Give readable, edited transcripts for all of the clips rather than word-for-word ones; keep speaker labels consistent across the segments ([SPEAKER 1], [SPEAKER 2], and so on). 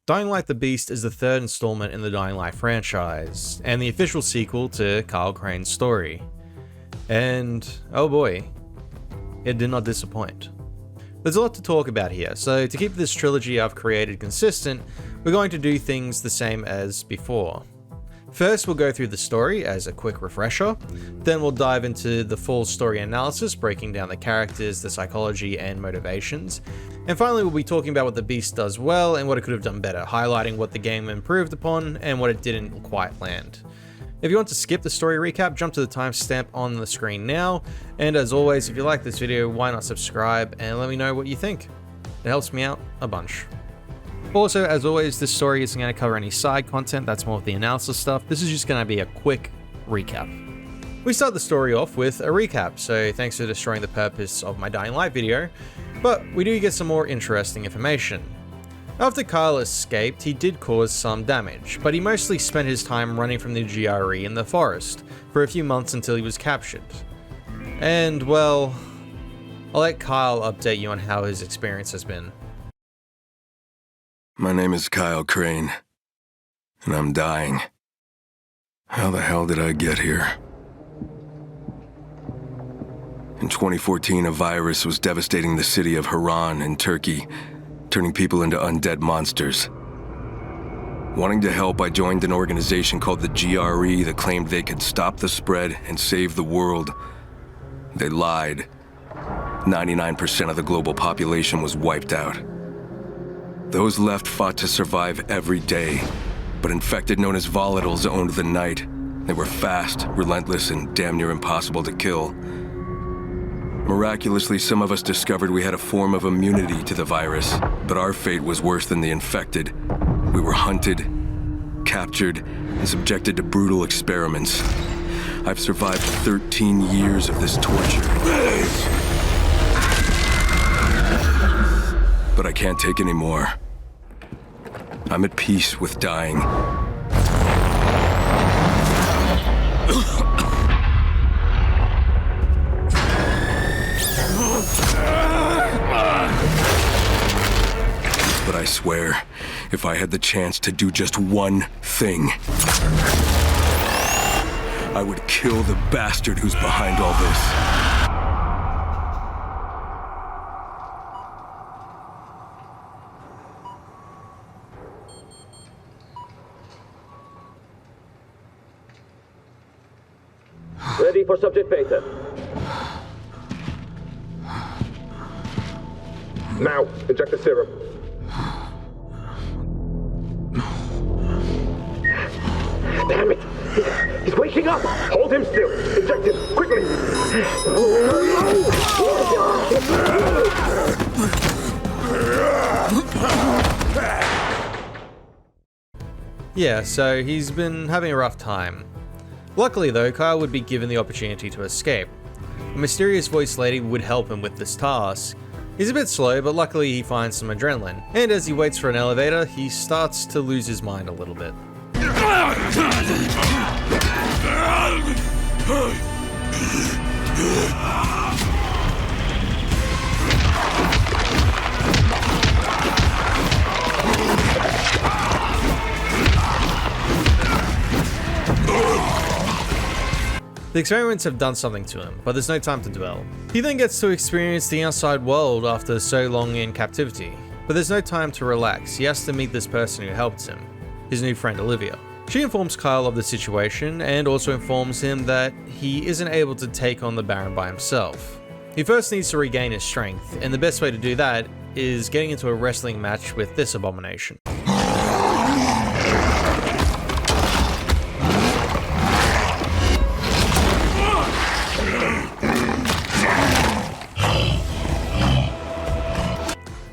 [SPEAKER 1] Dying Light the Beast is the third installment in the Dying Light franchise, and the official sequel to Kyle Crane's story. And, oh boy, it did not disappoint. There's a lot to talk about here, so to keep this trilogy I've created consistent, we're going to do things the same as before. First, we'll go through the story as a quick refresher, then we'll dive into the full story analysis, breaking down the characters, the psychology, and motivations. And finally, we'll be talking about what the Beast does well and what it could have done better, highlighting what the game improved upon and what it didn't quite land. If you want to skip the story recap, jump to the timestamp on the screen now, and as always, if you like this video, why not subscribe and let me know what you think. It helps me out a bunch. Also, as always, this story isn't going to cover any side content, that's more of the analysis stuff. This is just going to be a quick recap. We start the story off with a recap, so thanks for destroying the purpose of my Dying Light video, but we do get some more interesting information. After Kyle escaped, he did cause some damage, but he mostly spent his time running from the GRE in the forest for a few months until he was captured. And, well, I'll let Kyle update you on how his experience has been.
[SPEAKER 2] My name is Kyle Crane, and I'm dying. How the hell did I get here? In 2014, a virus was devastating the city of Haran in Turkey, turning people into undead monsters. Wanting to help, I joined an organization called the GRE that claimed they could stop the spread and save the world. They lied. 99% of the global population was wiped out. Those left fought to survive every day, but infected known as volatiles owned the night. They were fast, relentless, and damn near impossible to kill. Miraculously, some of us discovered we had a form of immunity to the virus, but our fate was worse than the infected. We were hunted, captured, and subjected to brutal experiments. I've survived 13 years of this torture. But I can't take any more. I'm at peace with dying. But I swear, if I had the chance to do just one thing, I would kill the bastard who's behind all this.
[SPEAKER 3] Ready for subject beta. Now, inject the serum. Damn it! He's waking up! Hold him still! Inject him, quickly!
[SPEAKER 1] Yeah, so he's been having a rough time. Luckily though, Kyle would be given the opportunity to escape. A mysterious voice lady would help him with this task. He's a bit slow, but luckily he finds some adrenaline, and as he waits for an elevator, he starts to lose his mind a little bit. The experiments have done something to him, but there's no time to dwell. He then gets to experience the outside world after so long in captivity, but there's no time to relax. He has to meet this person who helped him, his new friend Olivia. She informs Kyle of the situation and also informs him that he isn't able to take on the Baron by himself. He first needs to regain his strength, and the best way to do that is getting into a wrestling match with this abomination.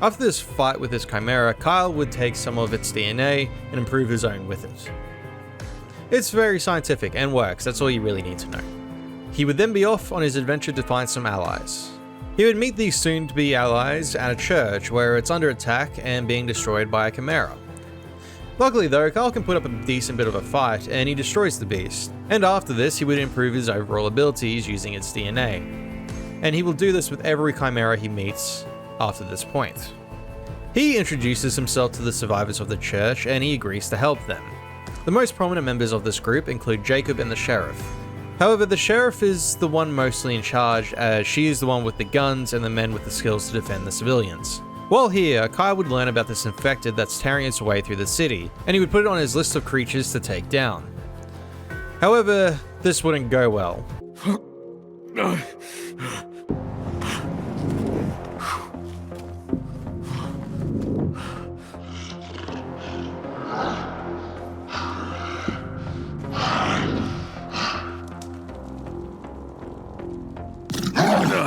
[SPEAKER 1] After this fight with his chimera, Kyle would take some of its DNA and improve his own with it. It's very scientific and works, that's all you really need to know. He would then be off on his adventure to find some allies. He would meet these soon-to-be allies at a church where it's under attack and being destroyed by a chimera. Luckily though, Kyle can put up a decent bit of a fight and he destroys the beast, and after this he would improve his overall abilities using its DNA. And he will do this with every chimera he meets after this point. He introduces himself to the survivors of the church and he agrees to help them. The most prominent members of this group include Jacob and the sheriff. However, the sheriff is the one mostly in charge, as she is the one with the guns and the men with the skills to defend the civilians. While here, Kyle would learn about this infected that's tearing its way through the city, and he would put it on his list of creatures to take down. However, this wouldn't go well.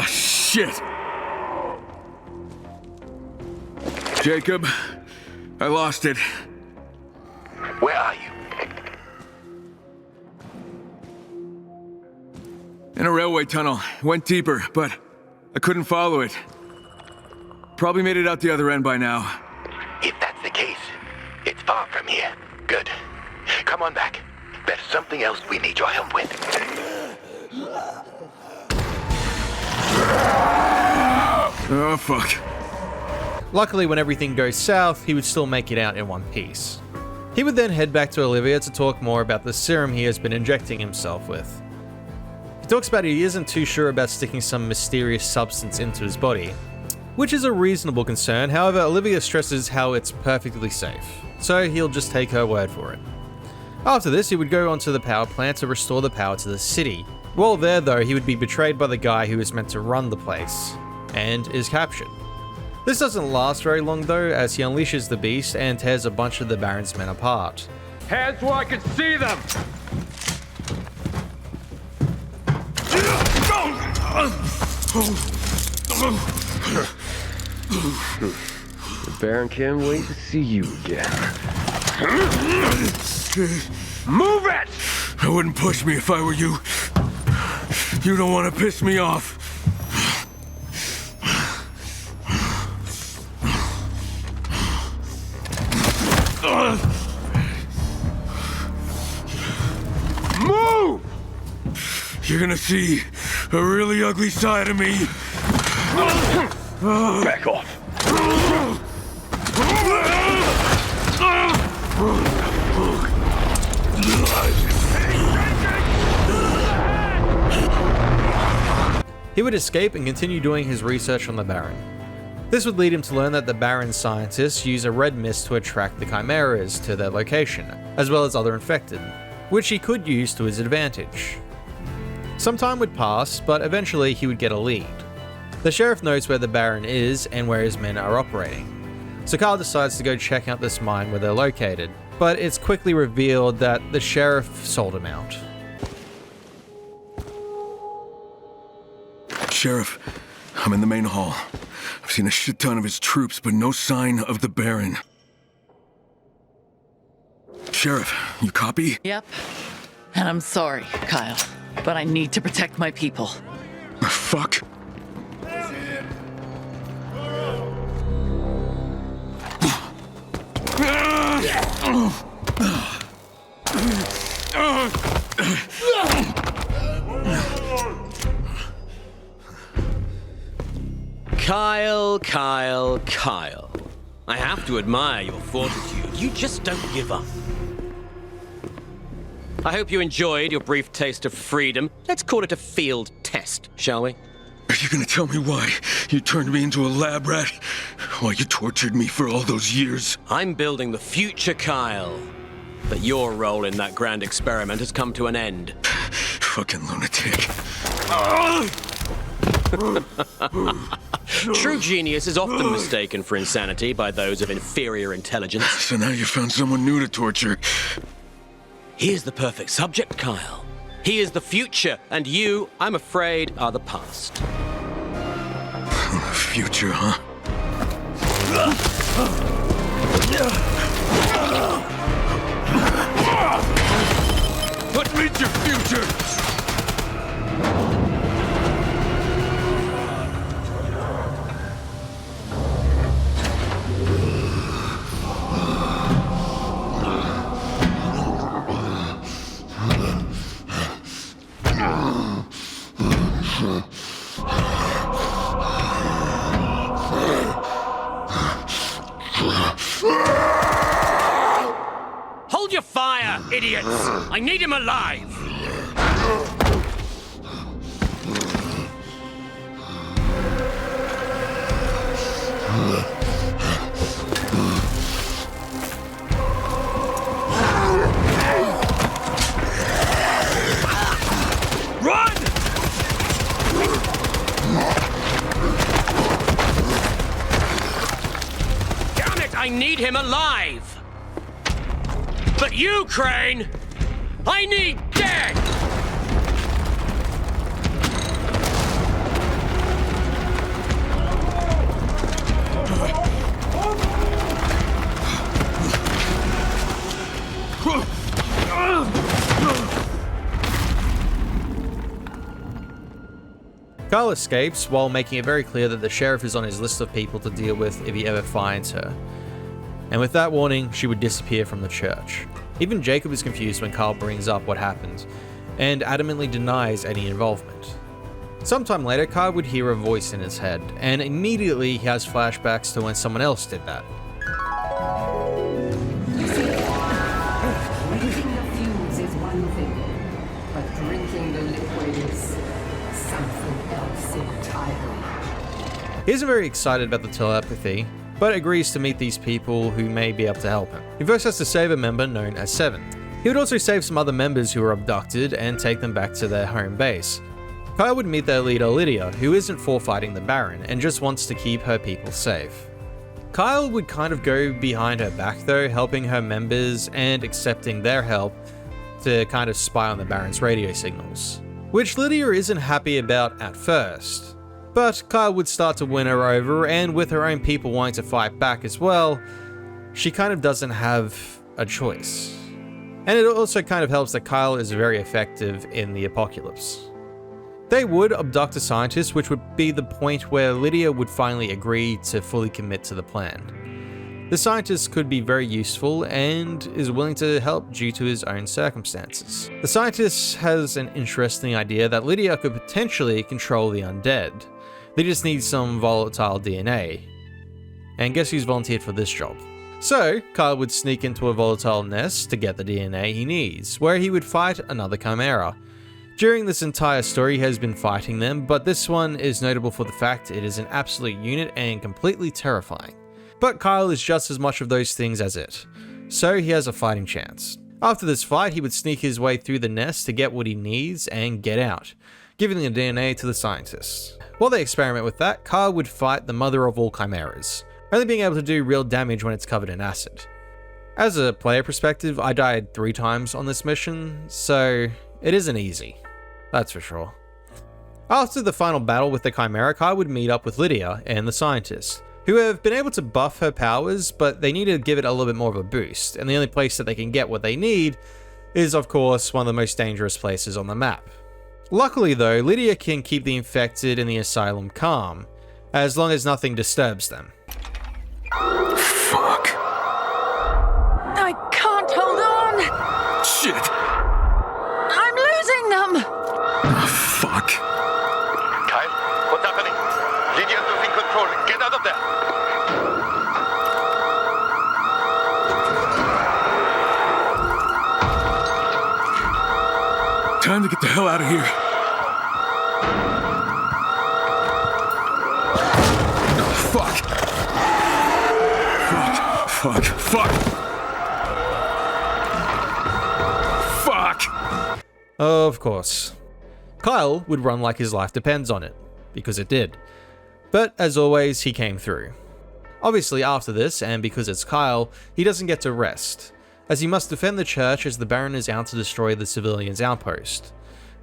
[SPEAKER 2] Shit! Jacob, I lost it.
[SPEAKER 3] Where are you?
[SPEAKER 2] In a railway tunnel. Went deeper, but I couldn't follow it. Probably made it out the other end by now.
[SPEAKER 3] If that's the case, it's far from here. Good. Come on back. There's something else we need your help with.
[SPEAKER 2] Oh, fuck.
[SPEAKER 1] Luckily, when everything goes south, he would still make it out in one piece. He would then head back to Olivia to talk more about the serum he has been injecting himself with. He talks about he isn't too sure about sticking some mysterious substance into his body, which is a reasonable concern. However, Olivia stresses how it's perfectly safe, so he'll just take her word for it. After this, he would go onto the power plant to restore the power to the city. While there though, he would be betrayed by the guy who is meant to run the place, and is captured. This doesn't last very long though, as he unleashes the beast and tears a bunch of the Baron's men apart.
[SPEAKER 4] Hands where I can see them!
[SPEAKER 5] The Baron can't wait to see you again.
[SPEAKER 4] Move it!
[SPEAKER 2] I wouldn't push me if I were you. You don't want to piss me off.
[SPEAKER 4] Move!
[SPEAKER 2] You're gonna see a really ugly side of me.
[SPEAKER 3] Back off.
[SPEAKER 1] He would escape and continue doing his research on the Baron. This would lead him to learn that the Baron's scientists use a red mist to attract the chimeras to their location, as well as other infected, which he could use to his advantage. Some time would pass, but eventually he would get a lead. The sheriff knows where the Baron is and where his men are operating, so Carl decides to go check out this mine where they're located, but it's quickly revealed that the sheriff sold him out.
[SPEAKER 2] Sheriff, I'm in the main hall. I've seen a shit ton of his troops, but no sign of the Baron. Sheriff, you copy?
[SPEAKER 6] Yep. And I'm sorry, Kyle, but I need to protect my people.
[SPEAKER 2] Fuck.
[SPEAKER 7] Kyle. I have to admire your fortitude. You just don't give up. I hope you enjoyed your brief taste of freedom. Let's call it a field test, shall we?
[SPEAKER 2] Are you gonna tell me why you turned me into a lab rat? Why you tortured me for all those years?
[SPEAKER 7] I'm building the future, Kyle. But your role in that grand experiment has come to an end.
[SPEAKER 2] Fucking lunatic.
[SPEAKER 7] True genius is often mistaken for insanity by those of inferior intelligence.
[SPEAKER 2] So now you found someone new to torture.
[SPEAKER 7] He is the perfect subject, Kyle. He is the future, and you, I'm afraid, are the past.
[SPEAKER 2] Future, huh? What means your future?
[SPEAKER 7] here, idiots! I need him alive! Run! Damn it, I need him alive! But you, Crane, I need dead!
[SPEAKER 1] Kyle escapes while making it very clear that the sheriff is on his list of people to deal with if he ever finds her. And with that warning, she would disappear from the church. Even Jacob is confused when Kyle brings up what happened, and adamantly denies any involvement. Sometime later, Kyle would hear a voice in his head, and immediately he has flashbacks to when someone else did that.
[SPEAKER 8] Breathing the fumes is one thing, but drinking the liquid is something else entirely.
[SPEAKER 1] He isn't very excited about the telepathy, but agrees to meet these people who may be able to help him. He first has to save a member known as Seven. He would also save some other members who were abducted and take them back to their home base. Kyle would meet their leader Lydia, who isn't for fighting the Baron and just wants to keep her people safe. Kyle would kind of go behind her back though, helping her members and accepting their help to kind of spy on the Baron's radio signals, which Lydia isn't happy about at first. But Kyle would start to win her over, and with her own people wanting to fight back as well, she kind of doesn't have a choice. And it also kind of helps that Kyle is very effective in the apocalypse. They would abduct a scientist, which would be the point where Lydia would finally agree to fully commit to the plan. The scientist could be very useful and is willing to help due to his own circumstances. The scientist has an interesting idea that Lydia could potentially control the undead. They just need some volatile DNA. And guess who's volunteered for this job? So, Kyle would sneak into a volatile nest to get the DNA he needs, where he would fight another Chimera. During this entire story, he has been fighting them, but this one is notable for the fact it is an absolute unit and completely terrifying. But Kyle is just as much of those things as it, so he has a fighting chance. After this fight, he would sneak his way through the nest to get what he needs and get out, giving the DNA to the scientists. While they experiment with that, Kyle would fight the mother of all chimeras, only being able to do real damage when it's covered in acid. As a player perspective, I died 3 times on this mission, so it isn't easy, that's for sure. After the final battle with the chimera, Kyle would meet up with Lydia and the scientist, who have been able to buff her powers, but they need to give it a little bit more of a boost, and the only place that they can get what they need is, of course, one of the most dangerous places on the map. Luckily though, Lydia can keep the infected in the asylum calm, as long as nothing disturbs them.
[SPEAKER 2] Fuck.
[SPEAKER 6] I can't hold on!
[SPEAKER 2] Shit.
[SPEAKER 6] I'm losing them!
[SPEAKER 2] Fuck.
[SPEAKER 3] Kyle, what's happening? Lydia's losing control. Get out of there!
[SPEAKER 2] Time to get the hell out of here. Fuck. Fuck.
[SPEAKER 1] Of course. Kyle would run like his life depends on it, because it did. But as always, he came through. Obviously after this, and because it's Kyle, he doesn't get to rest, as he must defend the church as the Baron is out to destroy the civilians' outpost,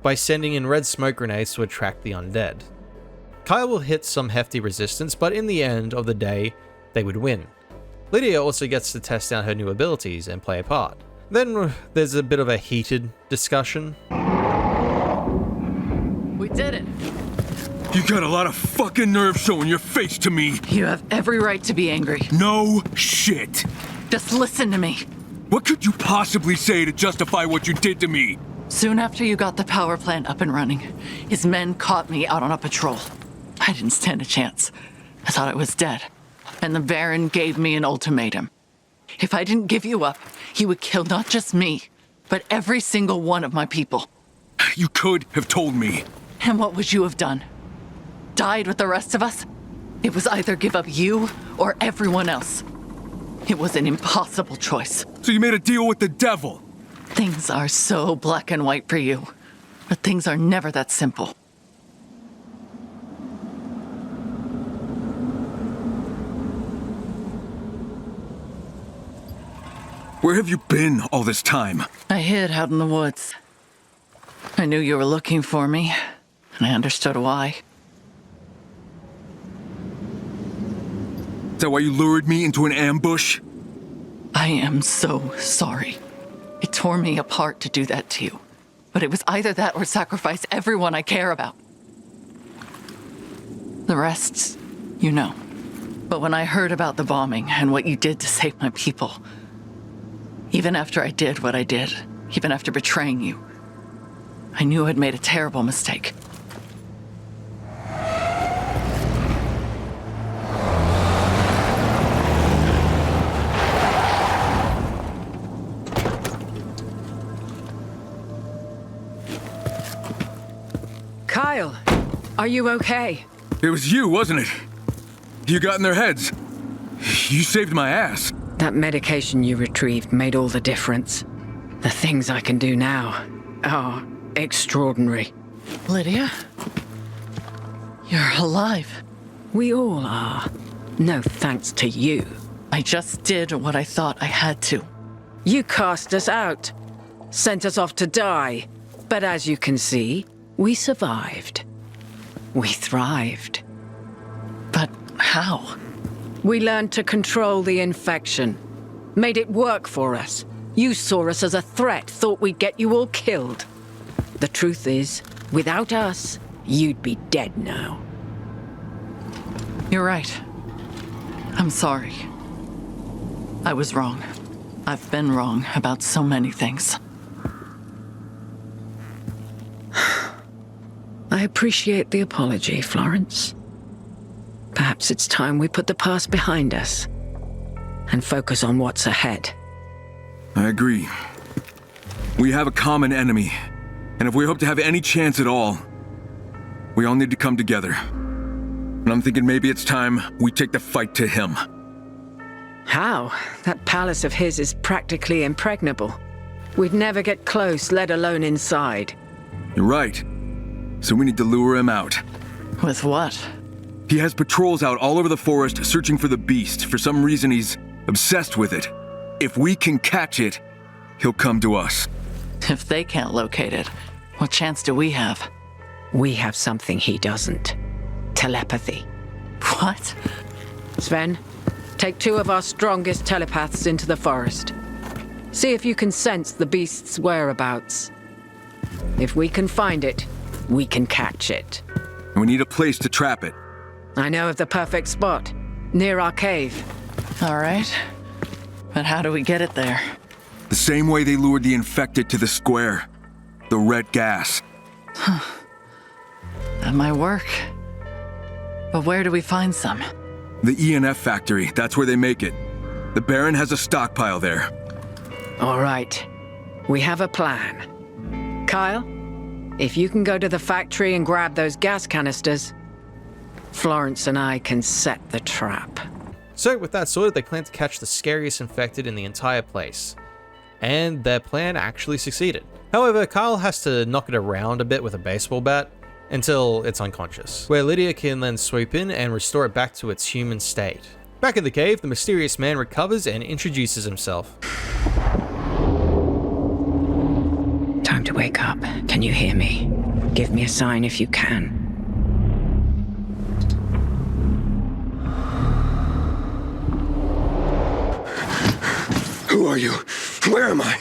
[SPEAKER 1] by sending in red smoke grenades to attract the undead. Kyle will hit some hefty resistance, but in the end of the day, they would win. Lydia also gets to test out her new abilities and play a part. Then there's a bit of a heated discussion.
[SPEAKER 6] We did it.
[SPEAKER 2] You got a lot of fucking nerve showing your face to me.
[SPEAKER 6] You have every right to be angry.
[SPEAKER 2] No shit.
[SPEAKER 6] Just listen to me.
[SPEAKER 2] What could you possibly say to justify what you did to me?
[SPEAKER 6] Soon after you got the power plant up and running, his men caught me out on a patrol. I didn't stand a chance. I thought I was dead. And the Baron gave me an ultimatum. If I didn't give you up, he would kill not just me, but every single one of my people.
[SPEAKER 2] You could have told me.
[SPEAKER 6] And what would you have done? Died with the rest of us? It was either give up you or everyone else. It was an impossible choice.
[SPEAKER 2] So you made a deal with the devil?
[SPEAKER 6] Things are so black and white for you, but things are never that simple.
[SPEAKER 2] Where have you been all this time?
[SPEAKER 6] I hid out in the woods. I knew you were looking for me, and I understood why.
[SPEAKER 2] Is that why you lured me into an ambush?
[SPEAKER 6] I am so sorry. It tore me apart to do that to you. But it was either that or sacrifice everyone I care about. The rest, you know. But when I heard about the bombing and what you did to save my people, even after I did what I did, even after betraying you, I knew I'd made a terrible mistake.
[SPEAKER 9] Kyle, are you okay?
[SPEAKER 2] It was you, wasn't it? You got in their heads. You saved my ass.
[SPEAKER 9] That medication you retrieved made all the difference. The things I can do now are extraordinary.
[SPEAKER 6] Lydia? You're alive.
[SPEAKER 9] We all are. No thanks to you.
[SPEAKER 6] I just did what I thought I had to.
[SPEAKER 9] You cast us out, sent us off to die. But as you can see, we survived. We thrived.
[SPEAKER 6] But how?
[SPEAKER 9] We learned to control the infection. Made it work for us. You saw us as a threat, thought we'd get you all killed. The truth is, without us, you'd be dead now.
[SPEAKER 6] You're right. I'm sorry. I was wrong. I've been wrong about so many things.
[SPEAKER 9] I appreciate the apology, Florence. Perhaps it's time we put the past behind us and focus on what's ahead.
[SPEAKER 2] I agree. We have a common enemy, and if we hope to have any chance at all, we all need to come together. And I'm thinking maybe it's time we take the fight to him.
[SPEAKER 9] How? That palace of his is practically impregnable. We'd never get close, let alone inside.
[SPEAKER 2] You're right. So we need to lure him out.
[SPEAKER 6] With what?
[SPEAKER 2] He has patrols out all over the forest searching for the beast. For some reason, he's obsessed with it. If we can catch it, he'll come to us.
[SPEAKER 6] If they can't locate it, what chance do we have?
[SPEAKER 9] We have something he doesn't. Telepathy.
[SPEAKER 6] What?
[SPEAKER 9] Sven, take 2 of our strongest telepaths into the forest. See if you can sense the beast's whereabouts. If we can find it, we can catch it.
[SPEAKER 2] And we need a place to trap it.
[SPEAKER 9] I know of the perfect spot, near our cave.
[SPEAKER 6] All right. But how do we get it there?
[SPEAKER 2] The same way they lured the infected to the square. The red gas.
[SPEAKER 6] That might work. But where do we find some?
[SPEAKER 2] The ENF factory, that's where they make it. The Baron has a stockpile there.
[SPEAKER 9] All right. We have a plan. Kyle, if you can go to the factory and grab those gas canisters, Florence and I can set the trap.
[SPEAKER 1] So with that sorted, they plan to catch the scariest infected in the entire place. And their plan actually succeeded. However, Kyle has to knock it around a bit with a baseball bat until it's unconscious, where Lydia can then swoop in and restore it back to its human state. Back in the cave, the mysterious man recovers and introduces himself.
[SPEAKER 9] Time to wake up. Can you hear me? Give me a sign if you can.
[SPEAKER 2] Who are you? Where am I?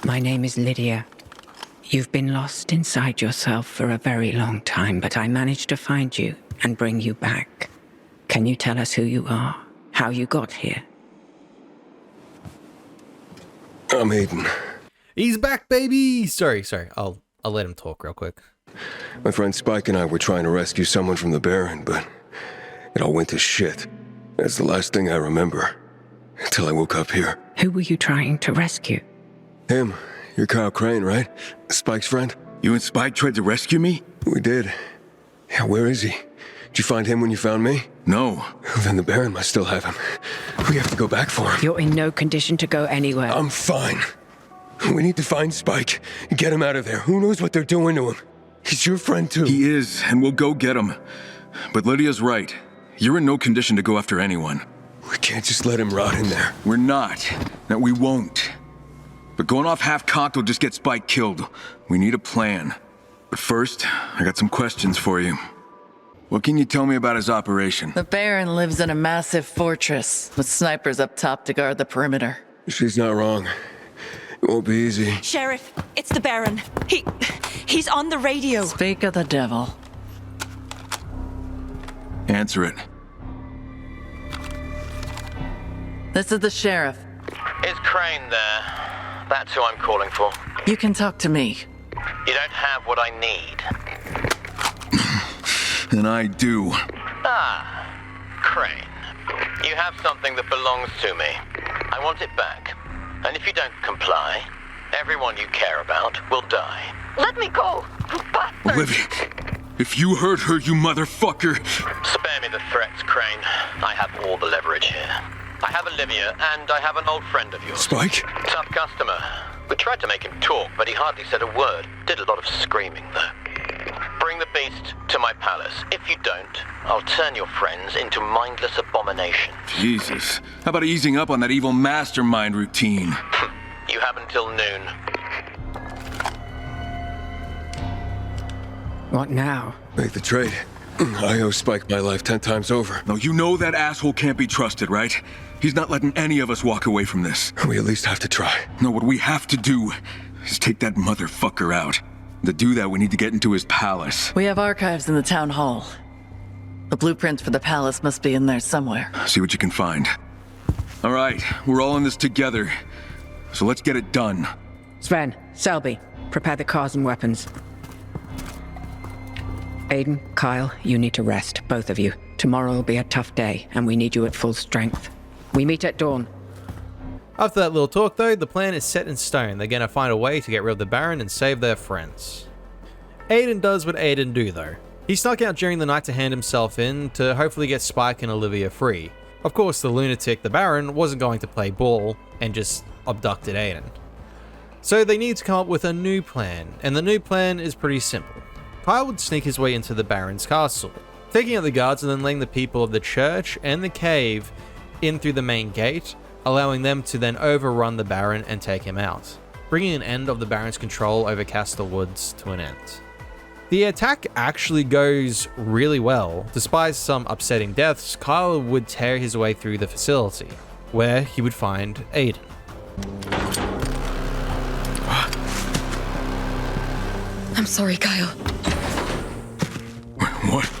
[SPEAKER 9] My name is Lydia. You've been lost inside yourself for a very long time, but I managed to find you and bring you back. Can you tell us who you are? How you got here?
[SPEAKER 2] I'm Aiden.
[SPEAKER 1] He's back, baby! Sorry. I'll let him talk real quick.
[SPEAKER 2] My friend Spike and I were trying to rescue someone from the Baron, but it all went to shit. That's the last thing I remember. Until I woke up here.
[SPEAKER 9] Who were you trying to rescue?
[SPEAKER 2] Him. You're Kyle Crane, right? Spike's friend?
[SPEAKER 3] You and Spike tried to rescue me?
[SPEAKER 2] We did. Yeah, where is he? Did you find him when you found me?
[SPEAKER 3] No.
[SPEAKER 2] Then the Baron must still have him. We have to go back for him.
[SPEAKER 9] You're in no condition to go anywhere.
[SPEAKER 2] I'm fine. We need to find Spike and get him out of there. Who knows what they're doing to him? He's your friend too.
[SPEAKER 3] He is, and we'll go get him. But Lydia's right. You're in no condition to go after anyone.
[SPEAKER 2] We can't just let him rot in there.
[SPEAKER 3] We're not. No, we won't. But going off half-cocked will just get Spike killed. We need a plan. But first, I got some questions for you. What can you tell me about his operation?
[SPEAKER 6] The Baron lives in a massive fortress with snipers up top to guard the perimeter.
[SPEAKER 2] She's not wrong. It won't be easy.
[SPEAKER 10] Sheriff, it's the Baron. He's on the radio.
[SPEAKER 6] Speak of the devil.
[SPEAKER 3] Answer it.
[SPEAKER 6] This is the sheriff.
[SPEAKER 11] Is Crane there? That's who I'm calling for.
[SPEAKER 6] You can talk to me.
[SPEAKER 11] You don't have what I need.
[SPEAKER 3] And I do.
[SPEAKER 11] Ah, Crane. You have something that belongs to me. I want it back. And if you don't comply, everyone you care about will die.
[SPEAKER 10] Let me go, you bastard!
[SPEAKER 3] Olivia, if you hurt her, you motherfucker!
[SPEAKER 11] Spare me the threats, Crane. I have all the leverage here. I have Olivia, and I have an old friend of yours.
[SPEAKER 2] Spike?
[SPEAKER 11] Tough customer. We tried to make him talk, but he hardly said a word. Did a lot of screaming, though. Bring the beast to my palace. If you don't, I'll turn your friends into mindless abominations.
[SPEAKER 3] Jesus. How about easing up on that evil mastermind routine?
[SPEAKER 11] You have until noon.
[SPEAKER 9] What now?
[SPEAKER 2] Make the trade. I owe Spike my life 10 times over.
[SPEAKER 3] No, you know that asshole can't be trusted, right? He's not letting any of us walk away from this.
[SPEAKER 2] We at least have to try.
[SPEAKER 3] No, what we have to do is take that motherfucker out. To do that, we need to get into his palace.
[SPEAKER 6] We have archives in the town hall. The blueprints for the palace must be in there somewhere.
[SPEAKER 3] See what you can find. All right, we're all in this together. So let's get it done.
[SPEAKER 9] Sven, Selby, prepare the cars and weapons. Aiden, Kyle, you need to rest, both of you. Tomorrow will be a tough day, and we need you at full strength. We meet at dawn.
[SPEAKER 1] After that little talk though, the plan is set in stone. They're gonna find a way to get rid of the Baron and save their friends. Aiden does what Aiden do though. He snuck out during the night to hand himself in to hopefully get Spike and Olivia free. Of course, the lunatic, the Baron, wasn't going to play ball and just abducted Aiden. So they need to come up with a new plan, and the new plan is pretty simple. Kyle would sneak his way into the Baron's castle, taking out the guards and then letting the people of the church and the cave in through the main gate, allowing them to then overrun the Baron and take him out, bringing an end of the Baron's control over Castle Woods to an end. The attack actually goes really well. Despite some upsetting deaths, Kyle would tear his way through the facility, where he would find Aiden.
[SPEAKER 10] I'm sorry, Kyle.
[SPEAKER 3] What?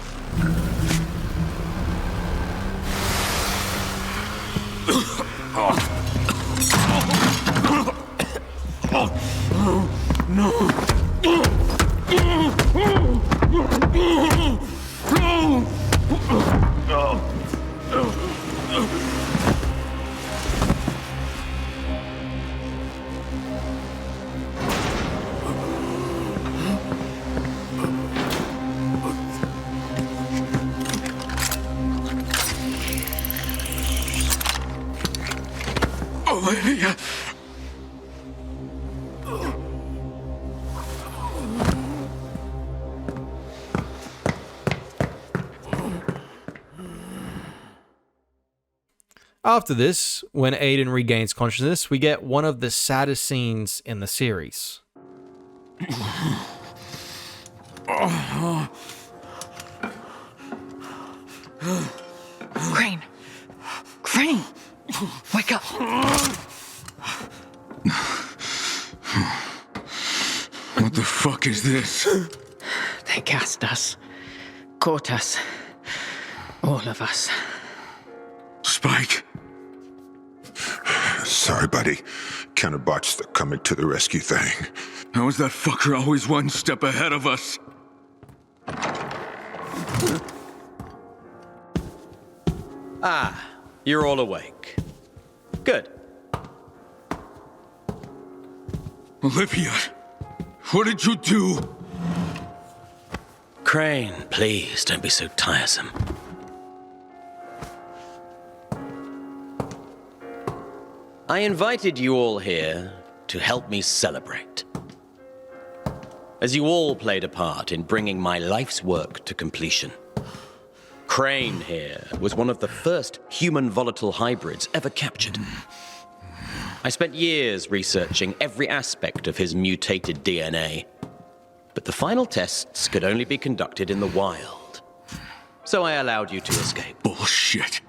[SPEAKER 3] Olivia!
[SPEAKER 1] After this, when Aiden regains consciousness, we get one of the saddest scenes in the series.
[SPEAKER 6] Crane! Crane! Wake up!
[SPEAKER 3] What the fuck is this?
[SPEAKER 9] They gassed us. Caught us. All of us.
[SPEAKER 3] Spike?
[SPEAKER 12] Sorry, buddy. Counterbots are coming to the rescue thing.
[SPEAKER 3] How is that fucker always one step ahead of us?
[SPEAKER 7] Ah, you're all awake. Good.
[SPEAKER 3] Olivia, what did you do?
[SPEAKER 7] Crane, please, don't be so tiresome. I invited you all here to help me celebrate. As you all played a part in bringing my life's work to completion. Crane here was one of the first human volatile hybrids ever captured. I spent years researching every aspect of his mutated DNA, but the final tests could only be conducted in the wild. So I allowed you to escape.
[SPEAKER 3] Bullshit.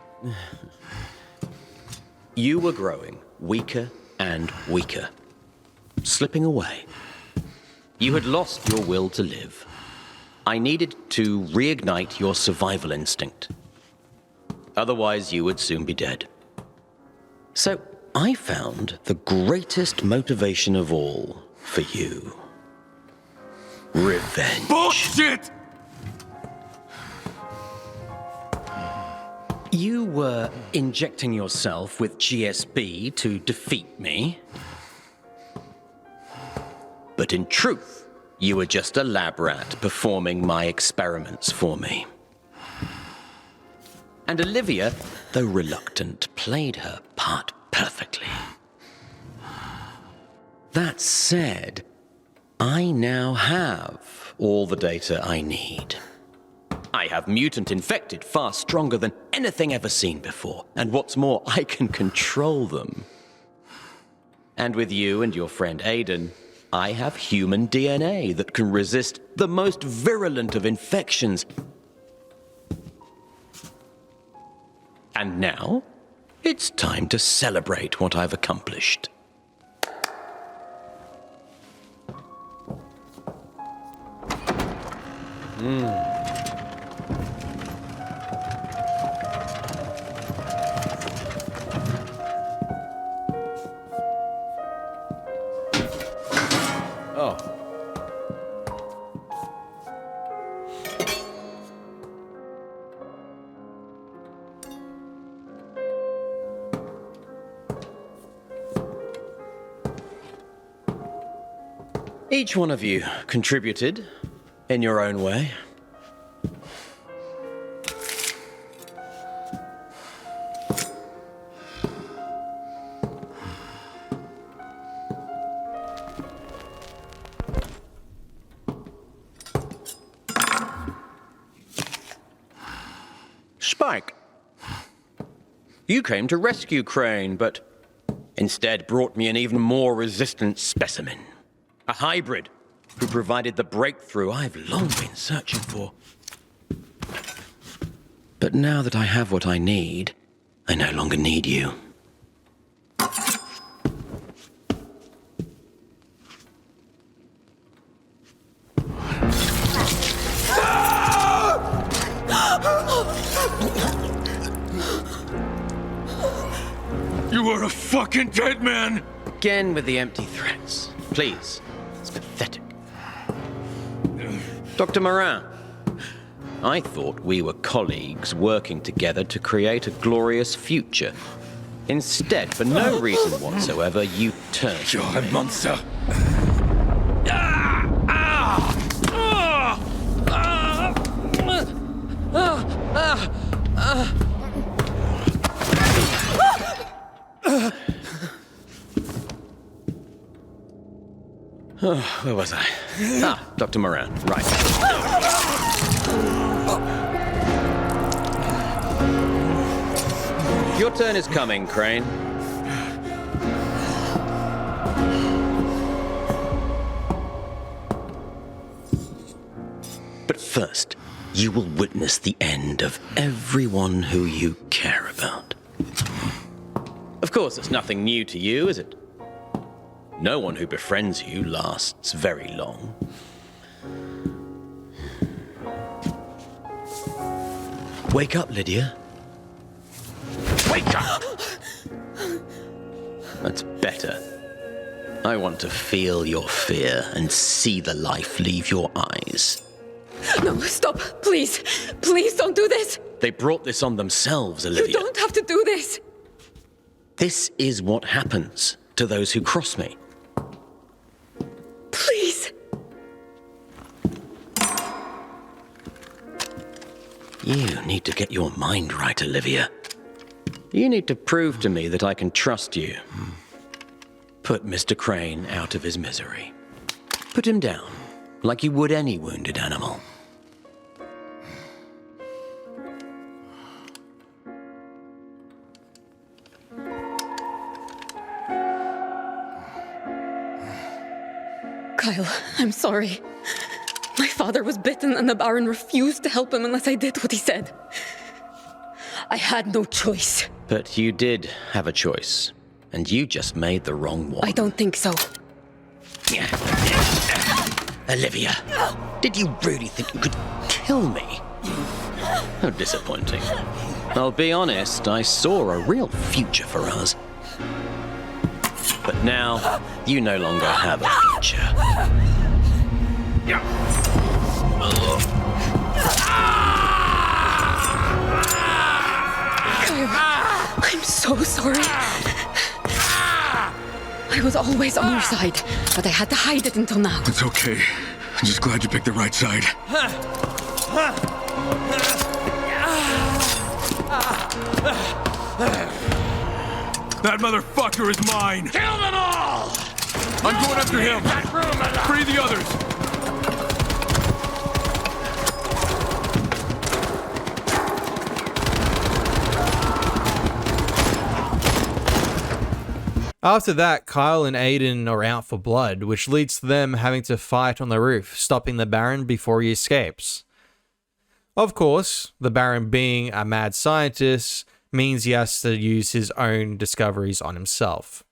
[SPEAKER 7] You were growing weaker and weaker, slipping away. You had lost your will to live. I needed to reignite your survival instinct. Otherwise, you would soon be dead. So I found the greatest motivation of all for you. Revenge.
[SPEAKER 3] Bullshit!
[SPEAKER 7] You were injecting yourself with GSB to defeat me. But in truth, you were just a lab rat performing my experiments for me. And Olivia, though reluctant, played her part perfectly. That said, I now have all the data I need. I have mutant infected far stronger than anything ever seen before. And what's more, I can control them. And with you and your friend Aiden, I have human DNA that can resist the most virulent of infections. And now, it's time to celebrate what I've accomplished. Oh. Each one of you contributed in your own way. Spike, you came to rescue Crane, but instead brought me an even more resistant specimen. A hybrid who provided the breakthrough I've long been searching for. But now that I have what I need, I no longer need you.
[SPEAKER 3] You are a fucking dead man!
[SPEAKER 7] Again with the empty threats. Please. It's pathetic. Dr. Morin, I thought we were colleagues working together to create a glorious future. Instead, for no reason whatsoever, you turned.
[SPEAKER 3] You're a monster!
[SPEAKER 7] Where was I? Dr. Moran, right. Your turn is coming, Crane. But first, you will witness the end of everyone who you care about. Of course, it's nothing new to you, is it? No one who befriends you lasts very long. Wake up, Lydia. Wake up! That's better. I want to feel your fear and see the life leave your eyes.
[SPEAKER 9] No, stop. Please. Please don't do this.
[SPEAKER 7] They brought this on themselves, Olivia.
[SPEAKER 9] You don't have to do this.
[SPEAKER 7] This is what happens to those who cross me. need to get your mind right, Olivia. You need to prove to me that I can trust you. Put Mr. Crane out of his misery. Put him down, like you would any wounded animal.
[SPEAKER 13] Kyle, I'm sorry. My father was bitten and the Baron refused to help him unless I did what he said. I had no choice.
[SPEAKER 7] But you did have a choice, and you just made the wrong one.
[SPEAKER 13] I don't think so.
[SPEAKER 7] Olivia, did you really think you could kill me? How disappointing. I'll be honest, I saw a real future for us. But now, you no longer have a future.
[SPEAKER 13] Kyle, I'm so sorry. I was always on your side, but I had to hide it until now.
[SPEAKER 3] It's okay. I'm just glad you picked the right side. That motherfucker is mine!
[SPEAKER 4] Kill them all!
[SPEAKER 3] I'm going after him! Free the others!
[SPEAKER 1] After that, Kyle and Aiden are out for blood, which leads to them having to fight on the roof, stopping the Baron before he escapes. Of course, the Baron being a mad scientist means he has to use his own discoveries on himself.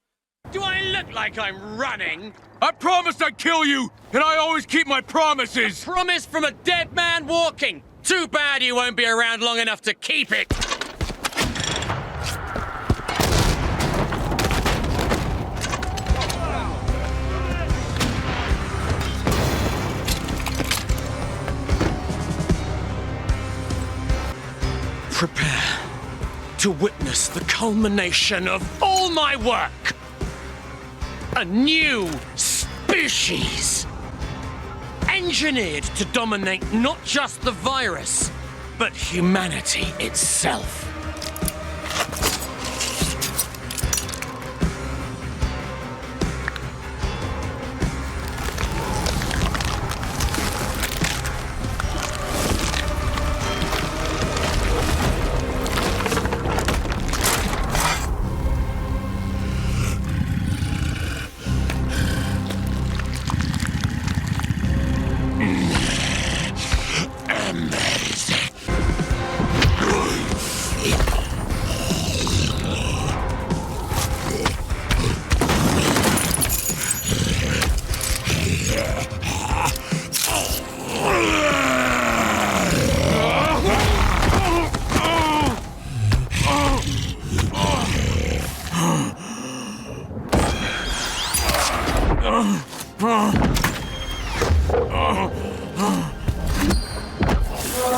[SPEAKER 4] Do I look like I'm running?
[SPEAKER 3] I promised I'd kill you, and I always keep my promises!
[SPEAKER 4] Promise from a dead man walking. Too bad you won't be around long enough to keep it. Prepare to witness the culmination of all my work. A new species. Engineered to dominate not just the virus, but humanity itself.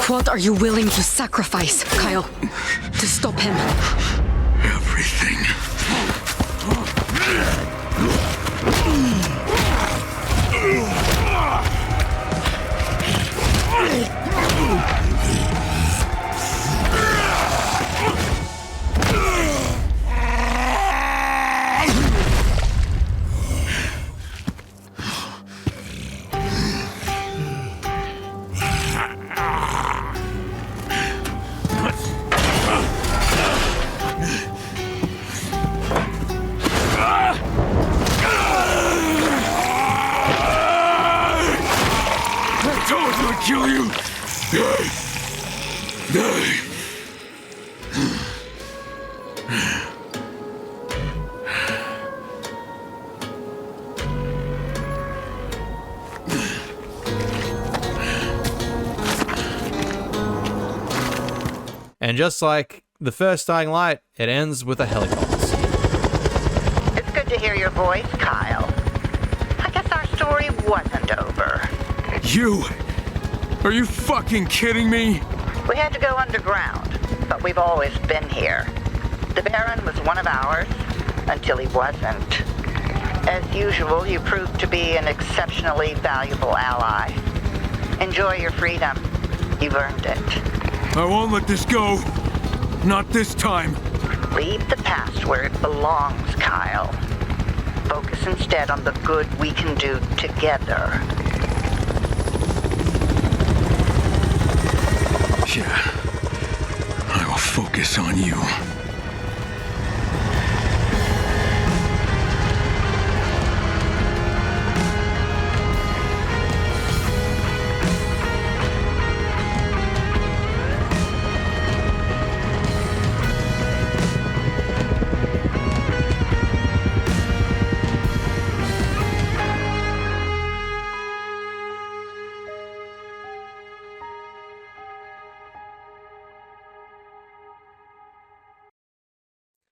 [SPEAKER 13] What are you willing to sacrifice, Kyle, to stop him?
[SPEAKER 3] Everything. Kill you! Die! Die!
[SPEAKER 1] And just like the first Dying Light, it ends with a helicopter.
[SPEAKER 14] It's good to hear your voice, Kyle. I guess our story wasn't over.
[SPEAKER 3] You! Are you fucking kidding me?
[SPEAKER 14] We had to go underground, but we've always been here. The Baron was one of ours, until he wasn't. As usual, you proved to be an exceptionally valuable ally. Enjoy your freedom. You've earned it.
[SPEAKER 3] I won't let this go. Not this time.
[SPEAKER 14] Leave the past where it belongs, Kyle. Focus instead on the good we can do together.
[SPEAKER 3] Yeah. I will focus on you.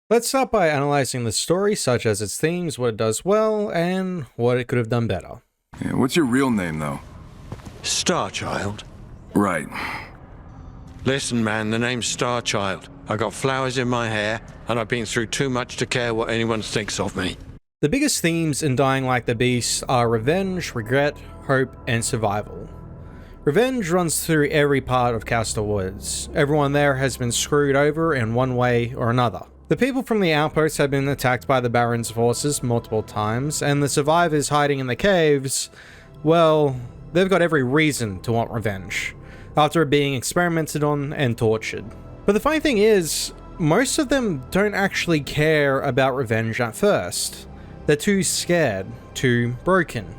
[SPEAKER 1] Let's start by analyzing the story, such as its themes, what it does well, and what it could have done better.
[SPEAKER 3] Yeah, what's your real name, though?
[SPEAKER 15] Starchild?
[SPEAKER 3] Right.
[SPEAKER 15] Listen, man, the name's Starchild. I got flowers in my hair, and I've been through too much to care what anyone thinks of me.
[SPEAKER 1] The biggest themes in Dying Like the Beast are revenge, regret, hope, and survival. Revenge runs through every part of Castor Woods. Everyone there has been screwed over in one way or another. The people from the outpost have been attacked by the Baron's forces multiple times, and the survivors hiding in the caves, well, they've got every reason to want revenge, after being experimented on and tortured. But the funny thing is, most of them don't actually care about revenge at first. They're too scared, too broken.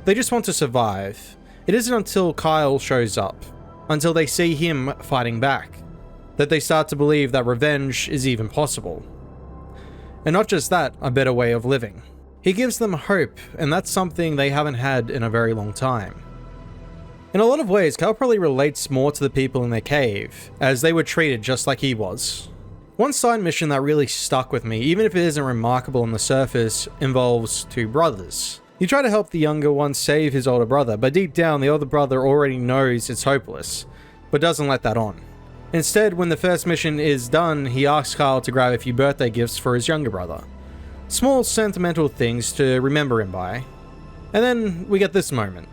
[SPEAKER 1] They just want to survive. It isn't until Kyle shows up, until they see him fighting back, that they start to believe that revenge is even possible. And not just that, a better way of living. He gives them hope, and that's something they haven't had in a very long time. In a lot of ways, Kyle probably relates more to the people in their cave, as they were treated just like he was. One side mission that really stuck with me, even if it isn't remarkable on the surface, involves two brothers. You try to help the younger one save his older brother, but deep down the older brother already knows it's hopeless, but doesn't let that on. Instead, when the first mission is done, he asks Kyle to grab a few birthday gifts for his younger brother. Small sentimental things to remember him by. And then we get this moment.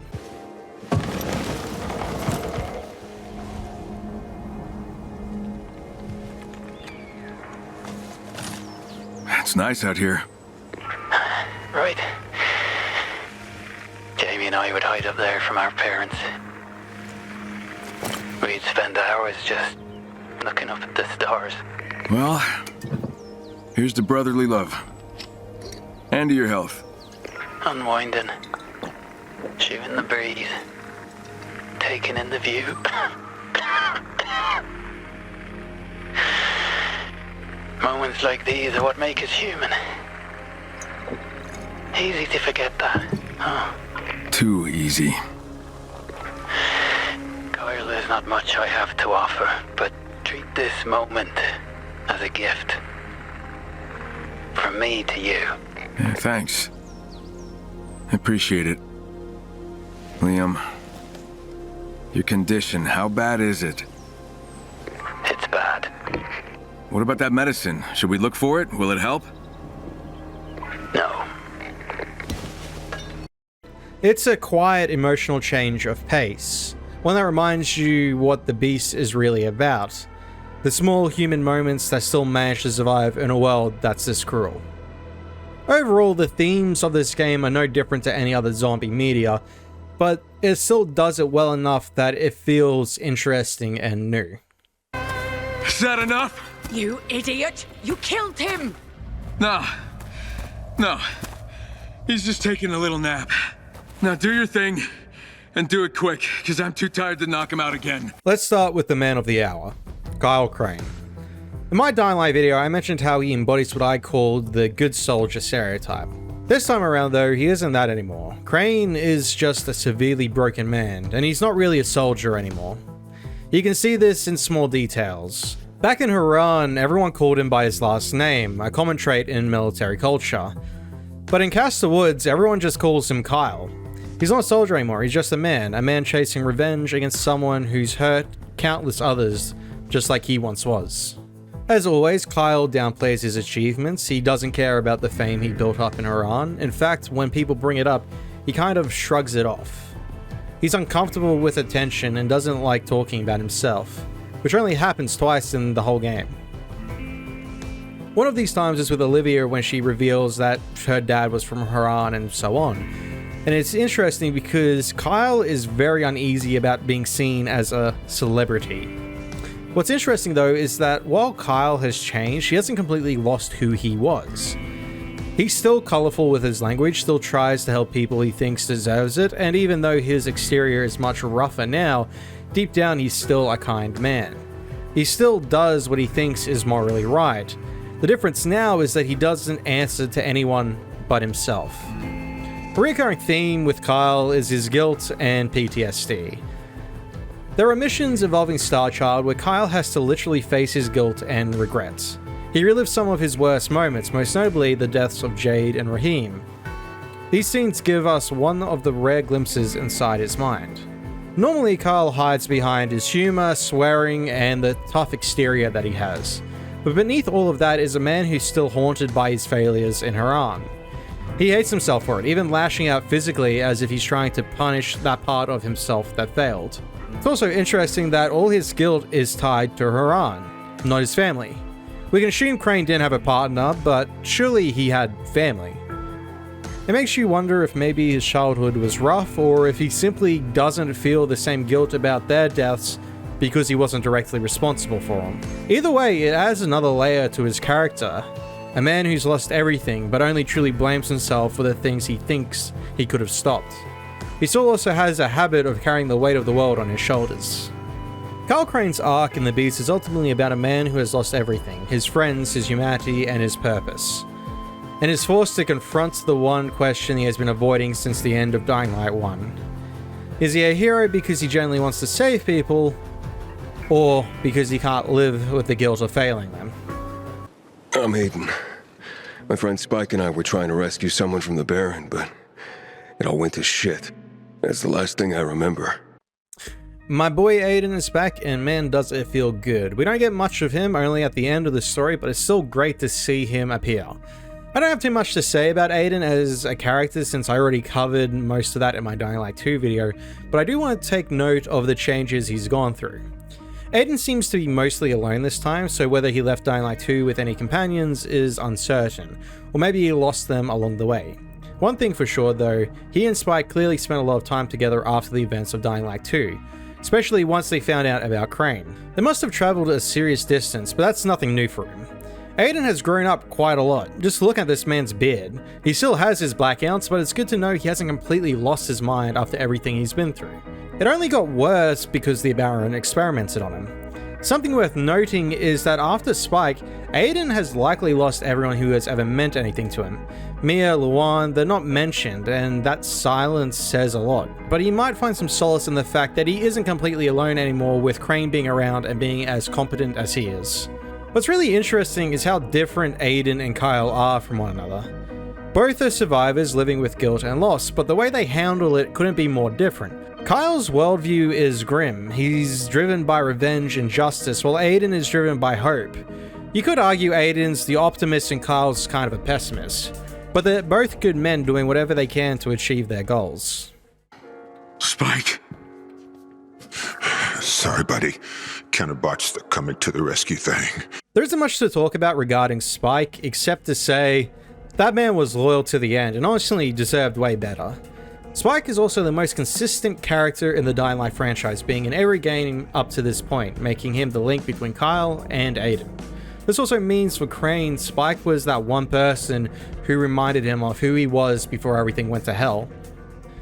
[SPEAKER 3] It's nice out here.
[SPEAKER 16] Right. Jamie and I would hide up there from our parents. We'd spend hours just looking up at the stars.
[SPEAKER 3] Well, here's to brotherly love. And to your health.
[SPEAKER 16] Unwinding. Chewing the breeze. Taking in the view. Moments like these are what make us human. Easy to forget that, huh?
[SPEAKER 3] Too easy.
[SPEAKER 16] Kyle, there's not much I have to offer, but treat this moment as a gift. From me to you.
[SPEAKER 3] Yeah, thanks. I appreciate it. Liam, your condition, how bad is it?
[SPEAKER 16] It's bad.
[SPEAKER 3] What about that medicine? Should we look for it? Will it help?
[SPEAKER 16] No.
[SPEAKER 1] It's a quiet emotional change of pace, one that reminds you what the beast is really about. The small human moments that still manage to survive in a world that's this cruel. Overall, the themes of this game are no different to any other zombie media, but it still does it well enough that it feels interesting and new.
[SPEAKER 3] Is that enough?
[SPEAKER 9] You idiot! You killed him!
[SPEAKER 3] No. He's just taking a little nap. Now do your thing, and do it quick, because I'm too tired to knock him out again.
[SPEAKER 1] Let's start with the man of the hour, Kyle Crane. In my Dying Light video, I mentioned how he embodies what I called the good soldier stereotype. This time around though, he isn't that anymore. Crane is just a severely broken man, and he's not really a soldier anymore. You can see this in small details. Back in Haran, everyone called him by his last name, a common trait in military culture. But in Castor Woods, everyone just calls him Kyle. He's not a soldier anymore, he's just a man chasing revenge against someone who's hurt countless others, just like he once was. As always, Kyle downplays his achievements. He doesn't care about the fame he built up in Haran. In fact, when people bring it up, he kind of shrugs it off. He's uncomfortable with attention and doesn't like talking about himself. which only happens twice in the whole game. One of these times is with Olivia when she reveals that her dad was from Haran and so on. And it's interesting because Kyle is very uneasy about being seen as a celebrity. What's interesting though is that while Kyle has changed, he hasn't completely lost who he was. He's still colourful with his language, still tries to help people he thinks deserves it, and even though his exterior is much rougher now, deep down he's still a kind man. He still does what he thinks is morally right. The difference now is that he doesn't answer to anyone but himself. A recurring theme with Kyle is his guilt and PTSD. There are missions involving Starchild where Kyle has to literally face his guilt and regrets. He relives some of his worst moments, most notably the deaths of Jade and Raheem. These scenes give us one of the rare glimpses inside his mind. Normally, Kyle hides behind his humor, swearing, and the tough exterior that he has. But beneath all of that is a man who's still haunted by his failures in Haran. He hates himself for it, even lashing out physically as if he's trying to punish that part of himself that failed. It's also interesting that all his guilt is tied to Haran, not his family. We can assume Crane didn't have a partner, but surely he had family. It makes you wonder if maybe his childhood was rough, or if he simply doesn't feel the same guilt about their deaths because he wasn't directly responsible for them. Either way, it adds another layer to his character. A man who's lost everything, but only truly blames himself for the things he thinks he could have stopped. He still also has a habit of carrying the weight of the world on his shoulders. Kyle Crane's arc in the Beast is ultimately about a man who has lost everything, his friends, his humanity, and his purpose, and is forced to confront the one question he has been avoiding since the end of Dying Light 1. Is he a hero because he genuinely wants to save people, or because he can't live with the guilt of failing them?
[SPEAKER 2] I'm Aiden. My friend Spike and I were trying to rescue someone from the Baron, but it all went to shit. That's the last thing I remember.
[SPEAKER 1] My boy Aiden is back, and man does it feel good. We don't get much of him, only at the end of the story, but it's still great to see him appear. I don't have too much to say about Aiden as a character since I already covered most of that in my Dying Light 2 video, but I do want to take note of the changes he's gone through. Aiden seems to be mostly alone this time, so whether he left Dying Light 2 with any companions is uncertain, or maybe he lost them along the way. One thing for sure though, he and Spike clearly spent a lot of time together after the events of Dying Light 2, especially once they found out about Crane. They must have traveled a serious distance, but that's nothing new for him. Aiden has grown up quite a lot. Just look at this man's beard. He still has his blackouts, but it's good to know he hasn't completely lost his mind after everything he's been through. It only got worse because the Baron experimented on him. Something worth noting is that after Spike, Aiden has likely lost everyone who has ever meant anything to him. Mia, Luan, they're not mentioned, and that silence says a lot. But he might find some solace in the fact that he isn't completely alone anymore with Crane being around and being as competent as he is. What's really interesting is how different Aiden and Kyle are from one another. Both are survivors living with guilt and loss, but the way they handle it couldn't be more different. Kyle's worldview is grim. He's driven by revenge and justice, while Aiden is driven by hope. You could argue Aiden's the optimist and Kyle's kind of a pessimist, but they're both good men doing whatever they can to achieve their goals.
[SPEAKER 12] Spike. Sorry, buddy. Kinda botched the coming to the rescue thing.
[SPEAKER 1] There isn't much to talk about regarding Spike, except to say that man was loyal to the end and honestly deserved way better. Spike is also the most consistent character in the Dying Light franchise, being in every game up to this point, making him the link between Kyle and Aiden. This also means for Crane, Spike was that one person who reminded him of who he was before everything went to hell.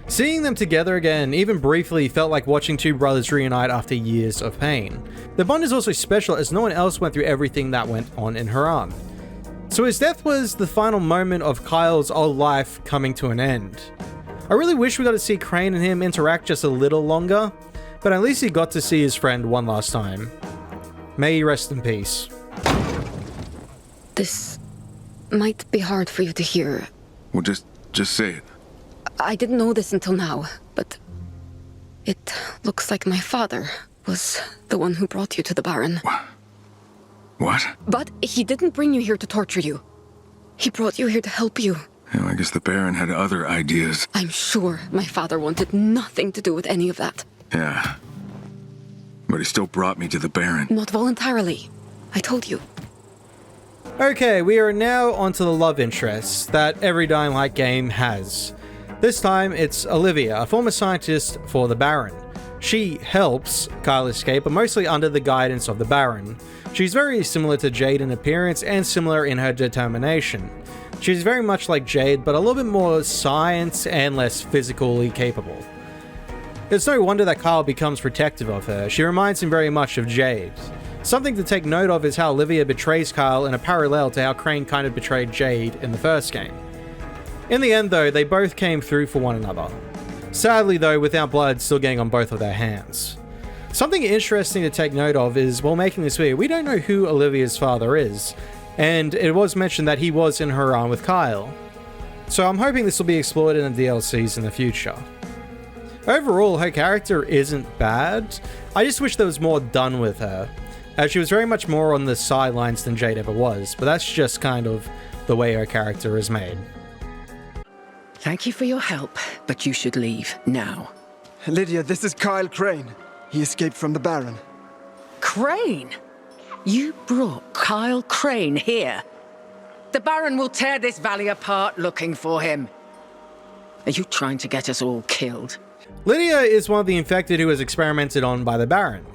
[SPEAKER 1] Seeing them together again, even briefly, felt like watching two brothers reunite after years of pain. The bond is also special as no one else went through everything that went on in Haran. So his death was the final moment of Kyle's old life coming to an end. I really wish we got to see Crane and him interact just a little longer, but at least he got to see his friend one last time. May he rest in peace.
[SPEAKER 13] This might be hard for you to hear.
[SPEAKER 3] Well, just say it.
[SPEAKER 13] I didn't know this until now, but it looks like my father was the one who brought you to the Baron.
[SPEAKER 3] What?
[SPEAKER 13] But he didn't bring you here to torture you. He brought you here to help you.
[SPEAKER 3] I guess the Baron had other ideas.
[SPEAKER 13] I'm sure my father wanted nothing to do with any of that.
[SPEAKER 3] Yeah. But he still brought me to the Baron.
[SPEAKER 13] Not voluntarily. I told you.
[SPEAKER 1] Okay, we are now onto the love interest that every Dying Light game has. This time it's Olivia, a former scientist for the Baron. She helps Kyle escape, but mostly under the guidance of the Baron. She's very similar to Jade in appearance and similar in her determination. She's very much like Jade, but a little bit more science and less physically capable. It's no wonder that Kyle becomes protective of her. She reminds him very much of Jade. Something to take note of is how Olivia betrays Kyle in a parallel to how Crane kind of betrayed Jade in the first game. In the end though, they both came through for one another. Sadly though, without blood still getting on both of their hands. Something interesting to take note of is, while making this video, we don't know who Olivia's father is, and it was mentioned that he was in Haran with Kyle. So I'm hoping this will be explored in the DLCs in the future. Overall, her character isn't bad. I just wish there was more done with her, as she was very much more on the sidelines than Jade ever was, but that's just kind of the way her character is made.
[SPEAKER 9] Thank you for your help, but you should leave now.
[SPEAKER 17] Lydia, this is Kyle Crane. He escaped from the Baron.
[SPEAKER 9] Crane? You brought Kyle Crane here? The Baron will tear this valley apart looking for him. Are you trying to get us all killed?
[SPEAKER 1] Lydia is one of the infected who was experimented on by the Baron.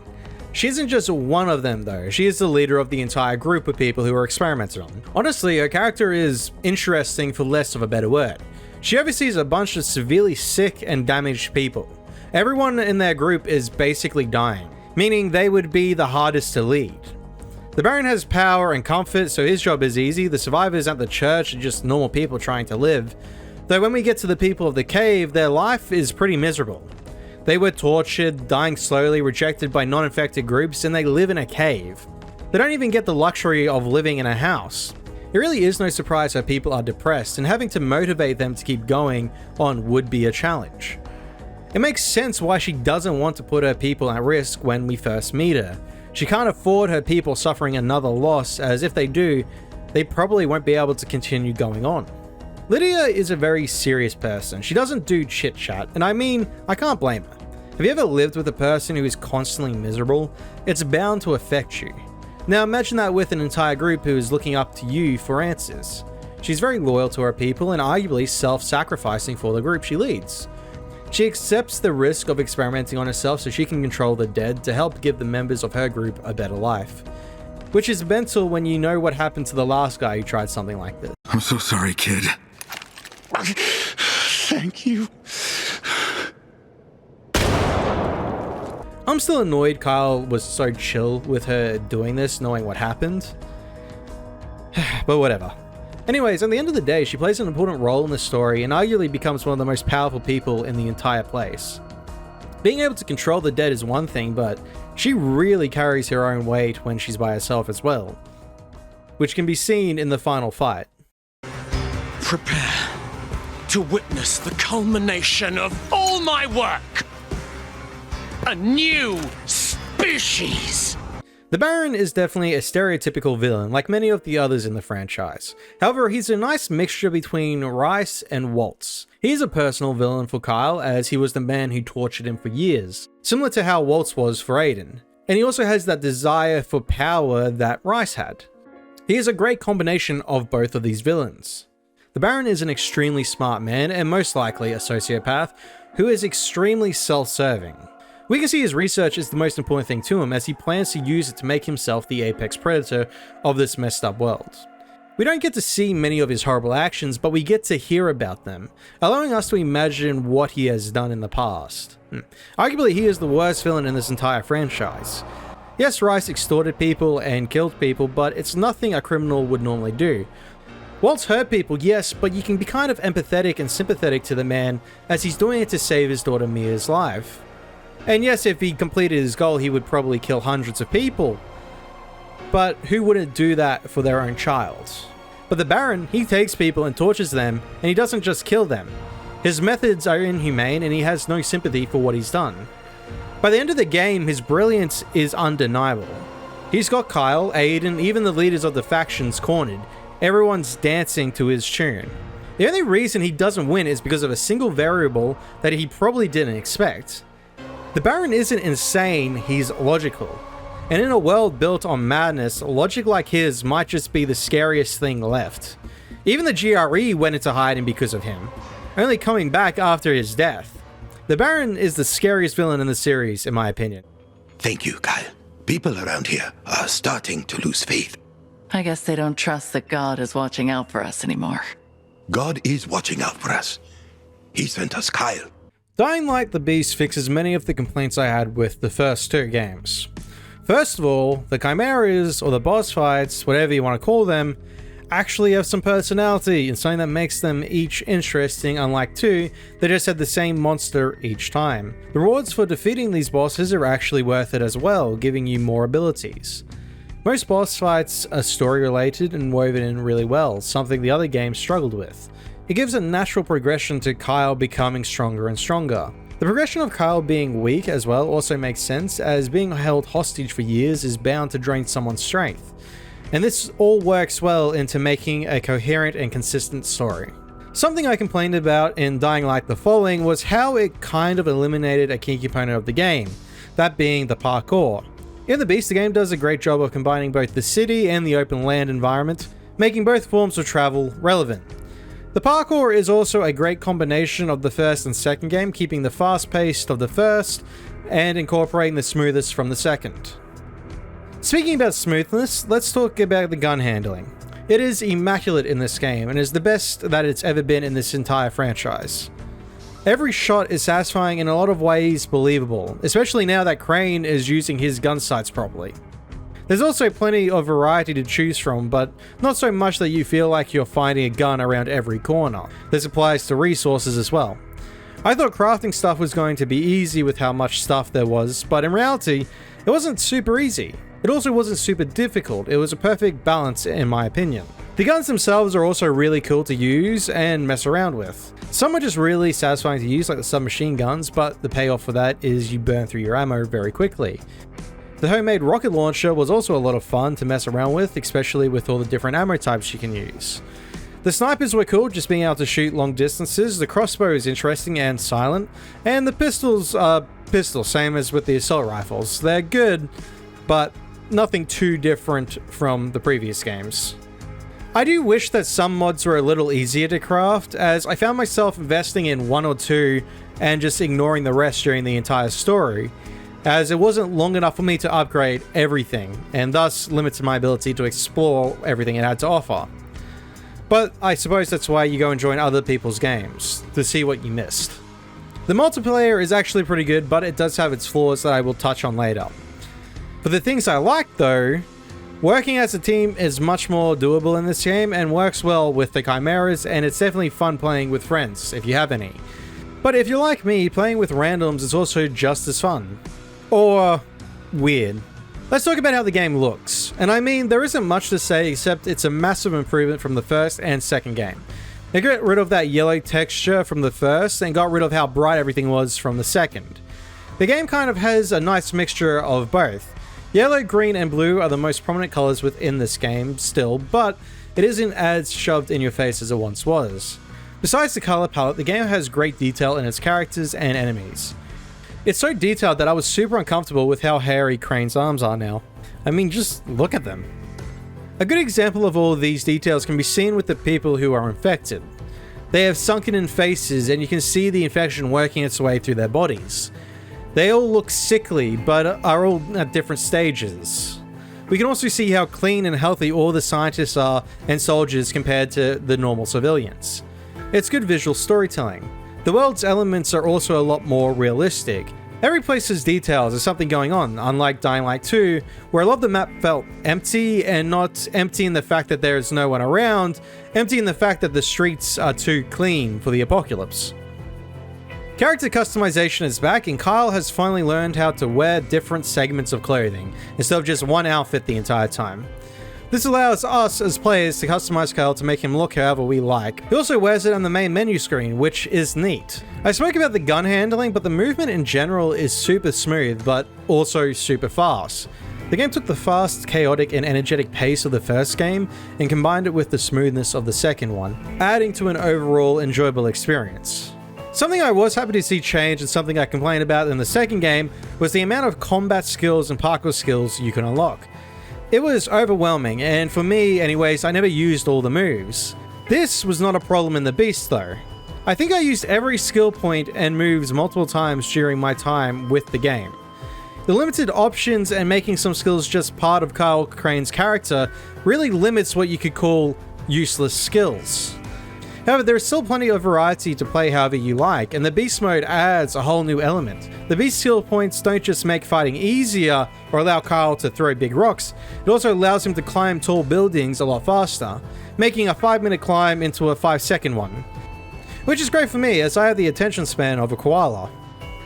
[SPEAKER 1] She isn't just one of them though, she is the leader of the entire group of people who were experimented on. Honestly, her character is interesting for less of a better word. She oversees a bunch of severely sick and damaged people. Everyone in their group is basically dying, meaning they would be the hardest to lead. The Baron has power and comfort, so his job is easy. The survivors at the church are just normal people trying to live. Though when we get to the people of the cave, their life is pretty miserable. They were tortured, dying slowly, rejected by non-infected groups, and they live in a cave. They don't even get the luxury of living in a house. It really is no surprise that people are depressed, and having to motivate them to keep going on would be a challenge. It makes sense why she doesn't want to put her people at risk when we first meet her. She can't afford her people suffering another loss, as if they do, they probably won't be able to continue going on. Lydia is a very serious person. She doesn't do chit-chat, and I mean, I can't blame her. Have you ever lived with a person who is constantly miserable? It's bound to affect you. Now imagine that with an entire group who is looking up to you for answers. She's very loyal to her people and arguably self-sacrificing for the group she leads. She accepts the risk of experimenting on herself so she can control the dead to help give the members of her group a better life. Which is mental when you know what happened to the last guy who tried something like this.
[SPEAKER 3] I'm so sorry, kid.
[SPEAKER 12] Thank you.
[SPEAKER 1] I'm still annoyed Kyle was so chill with her doing this, knowing what happened. But whatever. Anyways, at the end of the day, she plays an important role in the story and arguably becomes one of the most powerful people in the entire place. Being able to control the dead is one thing, but she really carries her own weight when she's by herself as well, which can be seen in the final fight.
[SPEAKER 4] Prepare to witness the culmination of all my work. A new species.
[SPEAKER 1] The Baron is definitely a stereotypical villain, like many of the others in the franchise. However, he's a nice mixture between Rice and Waltz. He's a personal villain for Kyle, as he was the man who tortured him for years, similar to how Waltz was for Aiden. And he also has that desire for power that Rice had. He is a great combination of both of these villains. The Baron is an extremely smart man, and most likely a sociopath, who is extremely self-serving. We can see his research is the most important thing to him, as he plans to use it to make himself the apex predator of this messed up world. We don't get to see many of his horrible actions, but we get to hear about them, allowing us to imagine what he has done in the past. Arguably, he is the worst villain in this entire franchise. Yes, Rice extorted people and killed people, but it's nothing a criminal would normally do. Waltz hurt people, yes, but you can be kind of empathetic and sympathetic to the man, as he's doing it to save his daughter Mia's life. And yes, if he completed his goal, he would probably kill hundreds of people. But who wouldn't do that for their own child? But the Baron, he takes people and tortures them, and he doesn't just kill them. His methods are inhumane, and he has no sympathy for what he's done. By the end of the game, his brilliance is undeniable. He's got Kyle, Aiden, even the leaders of the factions cornered. Everyone's dancing to his tune. The only reason he doesn't win is because of a single variable that he probably didn't expect. The Baron isn't insane, he's logical. And in a world built on madness, logic like his might just be the scariest thing left. Even the GRE went into hiding because of him, only coming back after his death. The Baron is the scariest villain in the series, in my opinion.
[SPEAKER 18] Thank you, Kyle. People around here are starting to lose faith.
[SPEAKER 6] I guess they don't trust that God is watching out for us anymore.
[SPEAKER 18] God is watching out for us. He sent us Kyle.
[SPEAKER 1] Dying Light the Beast fixes many of the complaints I had with the first two games. First of all, the chimeras, or the boss fights, whatever you want to call them, actually have some personality and something that makes them each interesting, unlike 2, they just had the same monster each time. The rewards for defeating these bosses are actually worth it as well, giving you more abilities. Most boss fights are story related and woven in really well, something the other games struggled with. It gives a natural progression to Kyle becoming stronger and stronger. The progression of Kyle being weak as well also makes sense, as being held hostage for years is bound to drain someone's strength. And this all works well into making a coherent and consistent story. Something I complained about in Dying Light the Falling was how it kind of eliminated a key component of the game, that being the parkour. In The Beast, the game does a great job of combining both the city and the open land environment, making both forms of travel relevant. The parkour is also a great combination of the first and second game, keeping the fast pace of the first and incorporating the smoothest from the second. Speaking about smoothness, let's talk about the gun handling. It is immaculate in this game and is the best that it's ever been in this entire franchise. Every shot is satisfying in a lot of ways believable, especially now that Crane is using his gun sights properly. There's also plenty of variety to choose from, but not so much that you feel like you're finding a gun around every corner. This applies to resources as well. I thought crafting stuff was going to be easy with how much stuff there was, but in reality, it wasn't super easy. It also wasn't super difficult, it was a perfect balance in my opinion. The guns themselves are also really cool to use and mess around with. Some are just really satisfying to use, like the submachine guns, but the payoff for that is you burn through your ammo very quickly. The homemade rocket launcher was also a lot of fun to mess around with, especially with all the different ammo types you can use. The snipers were cool, just being able to shoot long distances, the crossbow is interesting and silent, and the pistols are pistols, same as with the assault rifles. They're good, but nothing too different from the previous games. I do wish that some mods were a little easier to craft, as I found myself investing in 1 or 2 and just ignoring the rest during the entire story, as it wasn't long enough for me to upgrade everything, and thus limited my ability to explore everything it had to offer. But I suppose that's why you go and join other people's games, to see what you missed. The multiplayer is actually pretty good, but it does have its flaws that I will touch on later. For the things I like though, working as a team is much more doable in this game and works well with the chimeras, and it's definitely fun playing with friends, if you have any. But if you're like me, playing with randoms is also just as fun. Or weird. Let's talk about how the game looks. And I mean, there isn't much to say except it's a massive improvement from the first and second game. They got rid of that yellow texture from the first and got rid of how bright everything was from the second. The game kind of has a nice mixture of both. Yellow, green, and blue are the most prominent colors within this game still, but it isn't as shoved in your face as it once was. Besides the color palette, the game has great detail in its characters and enemies. It's so detailed that I was super uncomfortable with how hairy Crane's arms are now. I mean, just look at them. A good example of all of these details can be seen with the people who are infected. They have sunken in faces and you can see the infection working its way through their bodies. They all look sickly, but are all at different stages. We can also see how clean and healthy all the scientists are and soldiers compared to the normal civilians. It's good visual storytelling. The world's elements are also a lot more realistic. Every place has details, there's something going on, unlike Dying Light 2, where a lot of the map felt empty, and not empty in the fact that there is no one around, empty in the fact that the streets are too clean for the apocalypse. Character customization is back, and Kyle has finally learned how to wear different segments of clothing, instead of just one outfit the entire time. This allows us as players to customize Kyle to make him look however we like. He also wears it on the main menu screen, which is neat. I spoke about the gun handling, but the movement in general is super smooth, but also super fast. The game took the fast, chaotic, and energetic pace of the first game and combined it with the smoothness of the second one, adding to an overall enjoyable experience. Something I was happy to see change and something I complained about in the second game was the amount of combat skills and parkour skills you can unlock. It was overwhelming, and for me anyways, I never used all the moves. This was not a problem in the Beast though. I think I used every skill point and moves multiple times during my time with the game. The limited options and making some skills just part of Kyle Crane's character really limits what you could call useless skills. However, there is still plenty of variety to play however you like, and the Beast mode adds a whole new element. The Beast skill points don't just make fighting easier or allow Kyle to throw big rocks, it also allows him to climb tall buildings a lot faster, making a 5-minute climb into a 5-second one. Which is great for me, as I have the attention span of a koala.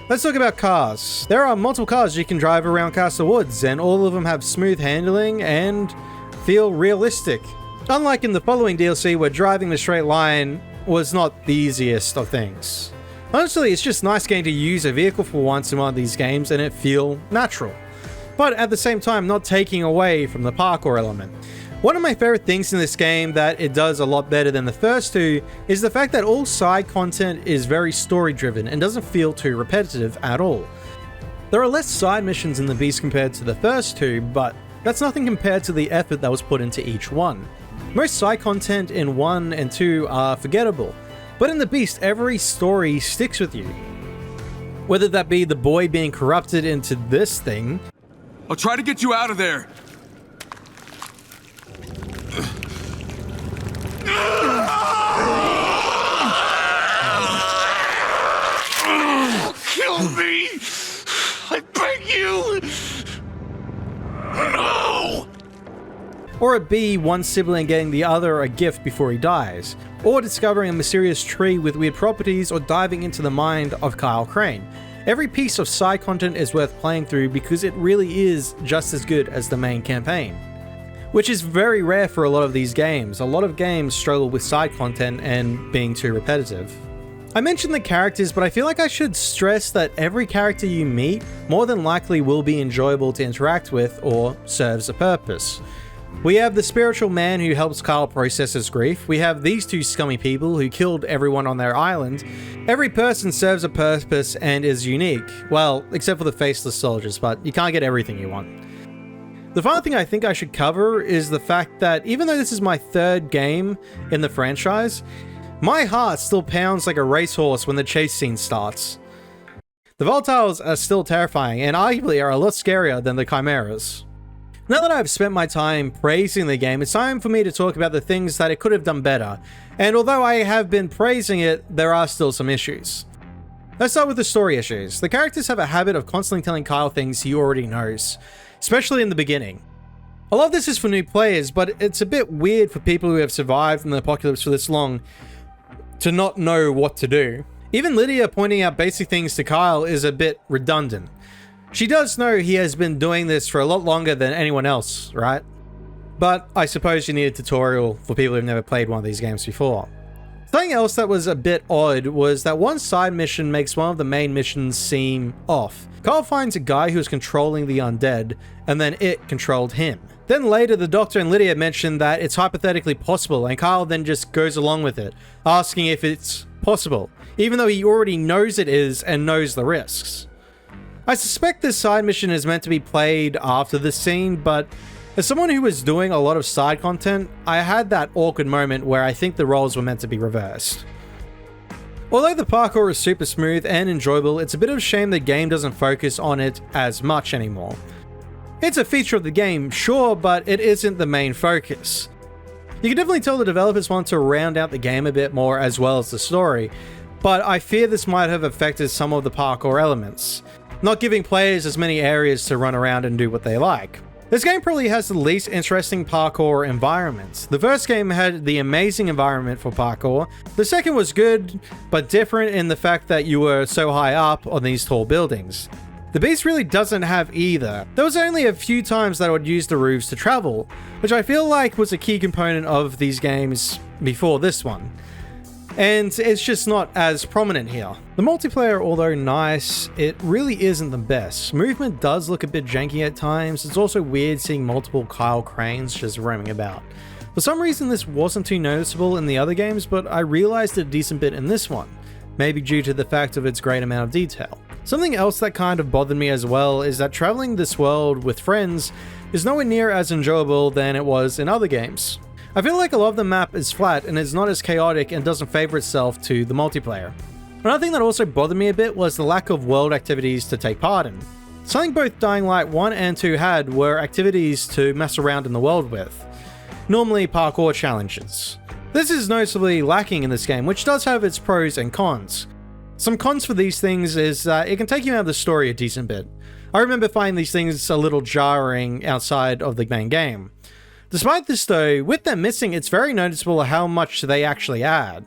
[SPEAKER 1] Let's talk about cars. There are multiple cars you can drive around Castle Woods, and all of them have smooth handling and feel realistic. Unlike in the following DLC where driving the straight line was not the easiest of things. Honestly, it's just nice getting to use a vehicle for once in one of these games and it feel natural. But at the same time, not taking away from the parkour element. One of my favorite things in this game that it does a lot better than the first two is the fact that all side content is very story driven and doesn't feel too repetitive at all. There are less side missions in the Beast compared to the first two, but that's nothing compared to the effort that was put into each one. Most side content in 1 and 2 are forgettable, but in the Beast every story sticks with you. Whether that be the boy being corrupted into this thing.
[SPEAKER 3] I'll try to get you out of there.
[SPEAKER 12] Kill me! I beg you! No!
[SPEAKER 1] Or it be one sibling getting the other a gift before he dies, or discovering a mysterious tree with weird properties, or diving into the mind of Kyle Crane. Every piece of side content is worth playing through because it really is just as good as the main campaign. Which is very rare for a lot of these games. A lot of games struggle with side content and being too repetitive. I mentioned the characters, but I feel like I should stress that every character you meet more than likely will be enjoyable to interact with or serves a purpose. We have the spiritual man who helps Kyle process his grief. We have these two scummy people who killed everyone on their island. Every person serves a purpose and is unique. Well, except for the faceless soldiers, but you can't get everything you want. The final thing I think I should cover is the fact that even though this is my third game in the franchise, my heart still pounds like a racehorse when the chase scene starts. The volatiles are still terrifying and arguably are a lot scarier than the chimeras. Now that I've spent my time praising the game, it's time for me to talk about the things that it could have done better. And although I have been praising it, there are still some issues. Let's start with the story issues. The characters have a habit of constantly telling Kyle things he already knows, especially in the beginning. A lot of this is for new players, but it's a bit weird for people who have survived in the apocalypse for this long to not know what to do. Even Lydia pointing out basic things to Kyle is a bit redundant. She does know he has been doing this for a lot longer than anyone else, right? But I suppose you need a tutorial for people who've never played one of these games before. Something else that was a bit odd was that one side mission makes one of the main missions seem off. Kyle finds a guy who is controlling the undead, and then it controlled him. Then later, the Doctor and Lydia mention that it's hypothetically possible, and Kyle then just goes along with it, asking if it's possible, even though he already knows it is and knows the risks. I suspect this side mission is meant to be played after this scene, but as someone who was doing a lot of side content, I had that awkward moment where I think the roles were meant to be reversed. Although the parkour is super smooth and enjoyable, it's a bit of a shame the game doesn't focus on it as much anymore. It's a feature of the game, sure, but it isn't the main focus. You can definitely tell the developers want to round out the game a bit more as well as the story, but I fear this might have affected some of the parkour elements, not giving players as many areas to run around and do what they like. This game probably has the least interesting parkour environments. The first game had the amazing environment for parkour. The second was good, but different in the fact that you were so high up on these tall buildings. The Beast really doesn't have either. There was only a few times that I would use the roofs to travel, which I feel like was a key component of these games before this one. And it's just not as prominent here. The multiplayer, although nice, it really isn't the best. Movement does look a bit janky at times. It's also weird seeing multiple Kyle Cranes just roaming about. For some reason this wasn't too noticeable in the other games, but I realized it a decent bit in this one. maybe due to the fact of its great amount of detail. Something else that kind of bothered me as well is that traveling this world with friends is nowhere near as enjoyable than it was in other games. I feel like a lot of the map is flat and is not as chaotic and doesn't favor itself to the multiplayer. Another thing that also bothered me a bit was the lack of world activities to take part in. Something both Dying Light 1 and 2 had were activities to mess around in the world with, normally parkour challenges. This is noticeably lacking in this game, which does have its pros and cons. Some cons for these things is that it can take you out of the story a decent bit. I remember finding these things a little jarring outside of the main game. Despite this though, with them missing, it's very noticeable how much they actually add.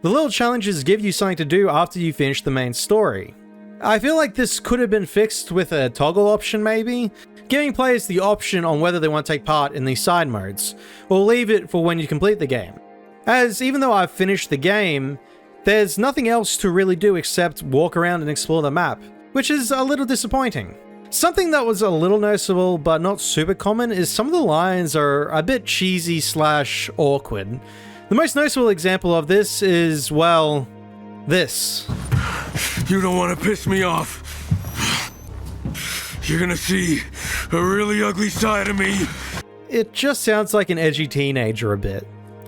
[SPEAKER 1] The little challenges give you something to do after you finish the main story. I feel like this could have been fixed with a toggle option maybe, giving players the option on whether they want to take part in these side modes, or leave it for when you complete the game. As even though I've finished the game, there's nothing else to really do except walk around and explore the map, which is a little disappointing. Something that was a little noticeable but not super common is some of the lines are a bit cheesy / awkward. The most noticeable example of this is, well, this.
[SPEAKER 2] You don't want to piss me off. You're gonna see a really ugly side of me.
[SPEAKER 1] It just sounds like an edgy teenager a bit.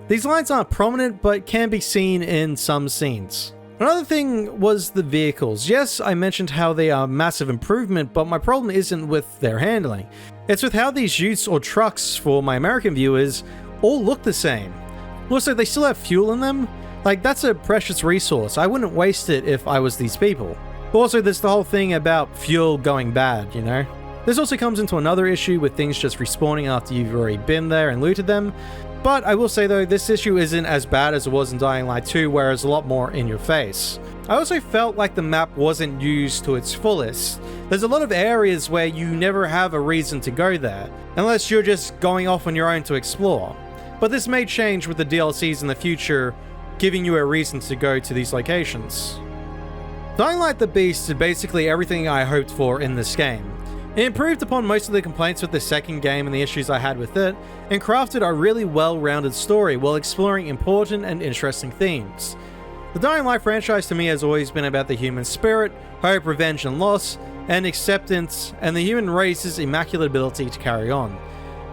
[SPEAKER 1] These lines aren't prominent, but can be seen in some scenes. Another thing was the vehicles. Yes, I mentioned how they are a massive improvement, but my problem isn't with their handling. It's with how these utes or trucks, for my American viewers, all look the same. Also, they still have fuel in them. Like, that's a precious resource. I wouldn't waste it if I was these people. Also, there's the whole thing about fuel going bad, you know? This also comes into another issue with things just respawning after you've already been there and looted them. But I will say though, this issue isn't as bad as it was in Dying Light 2, where it's a lot more in your face. I also felt like the map wasn't used to its fullest. There's a lot of areas where you never have a reason to go there, unless you're just going off on your own to explore. But this may change with the DLCs in the future, giving you a reason to go to these locations. Dying Light the Beast did basically everything I hoped for in this game. It improved upon most of the complaints with the second game and the issues I had with it, and crafted a really well-rounded story while exploring important and interesting themes. The Dying Light franchise to me has always been about the human spirit, hope, revenge and loss, and acceptance, and the human race's immaculate ability to carry on.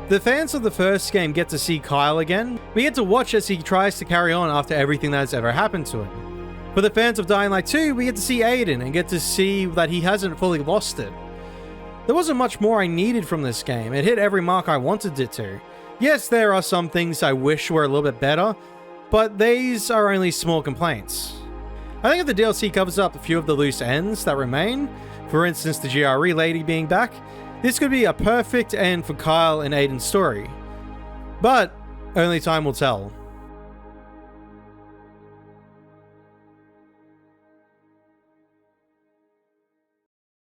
[SPEAKER 1] The fans of the first game get to see Kyle again. We get to watch as he tries to carry on after everything that has ever happened to him. For the fans of Dying Light 2, we get to see Aiden and get to see that he hasn't fully lost it. There wasn't much more I needed from this game. It hit every mark I wanted it to. Yes, there are some things I wish were a little bit better, but these are only small complaints. I think if the DLC covers up a few of the loose ends that remain, for instance the GRE lady being back, this could be a perfect end for Kyle and Aiden's story. But only time will tell.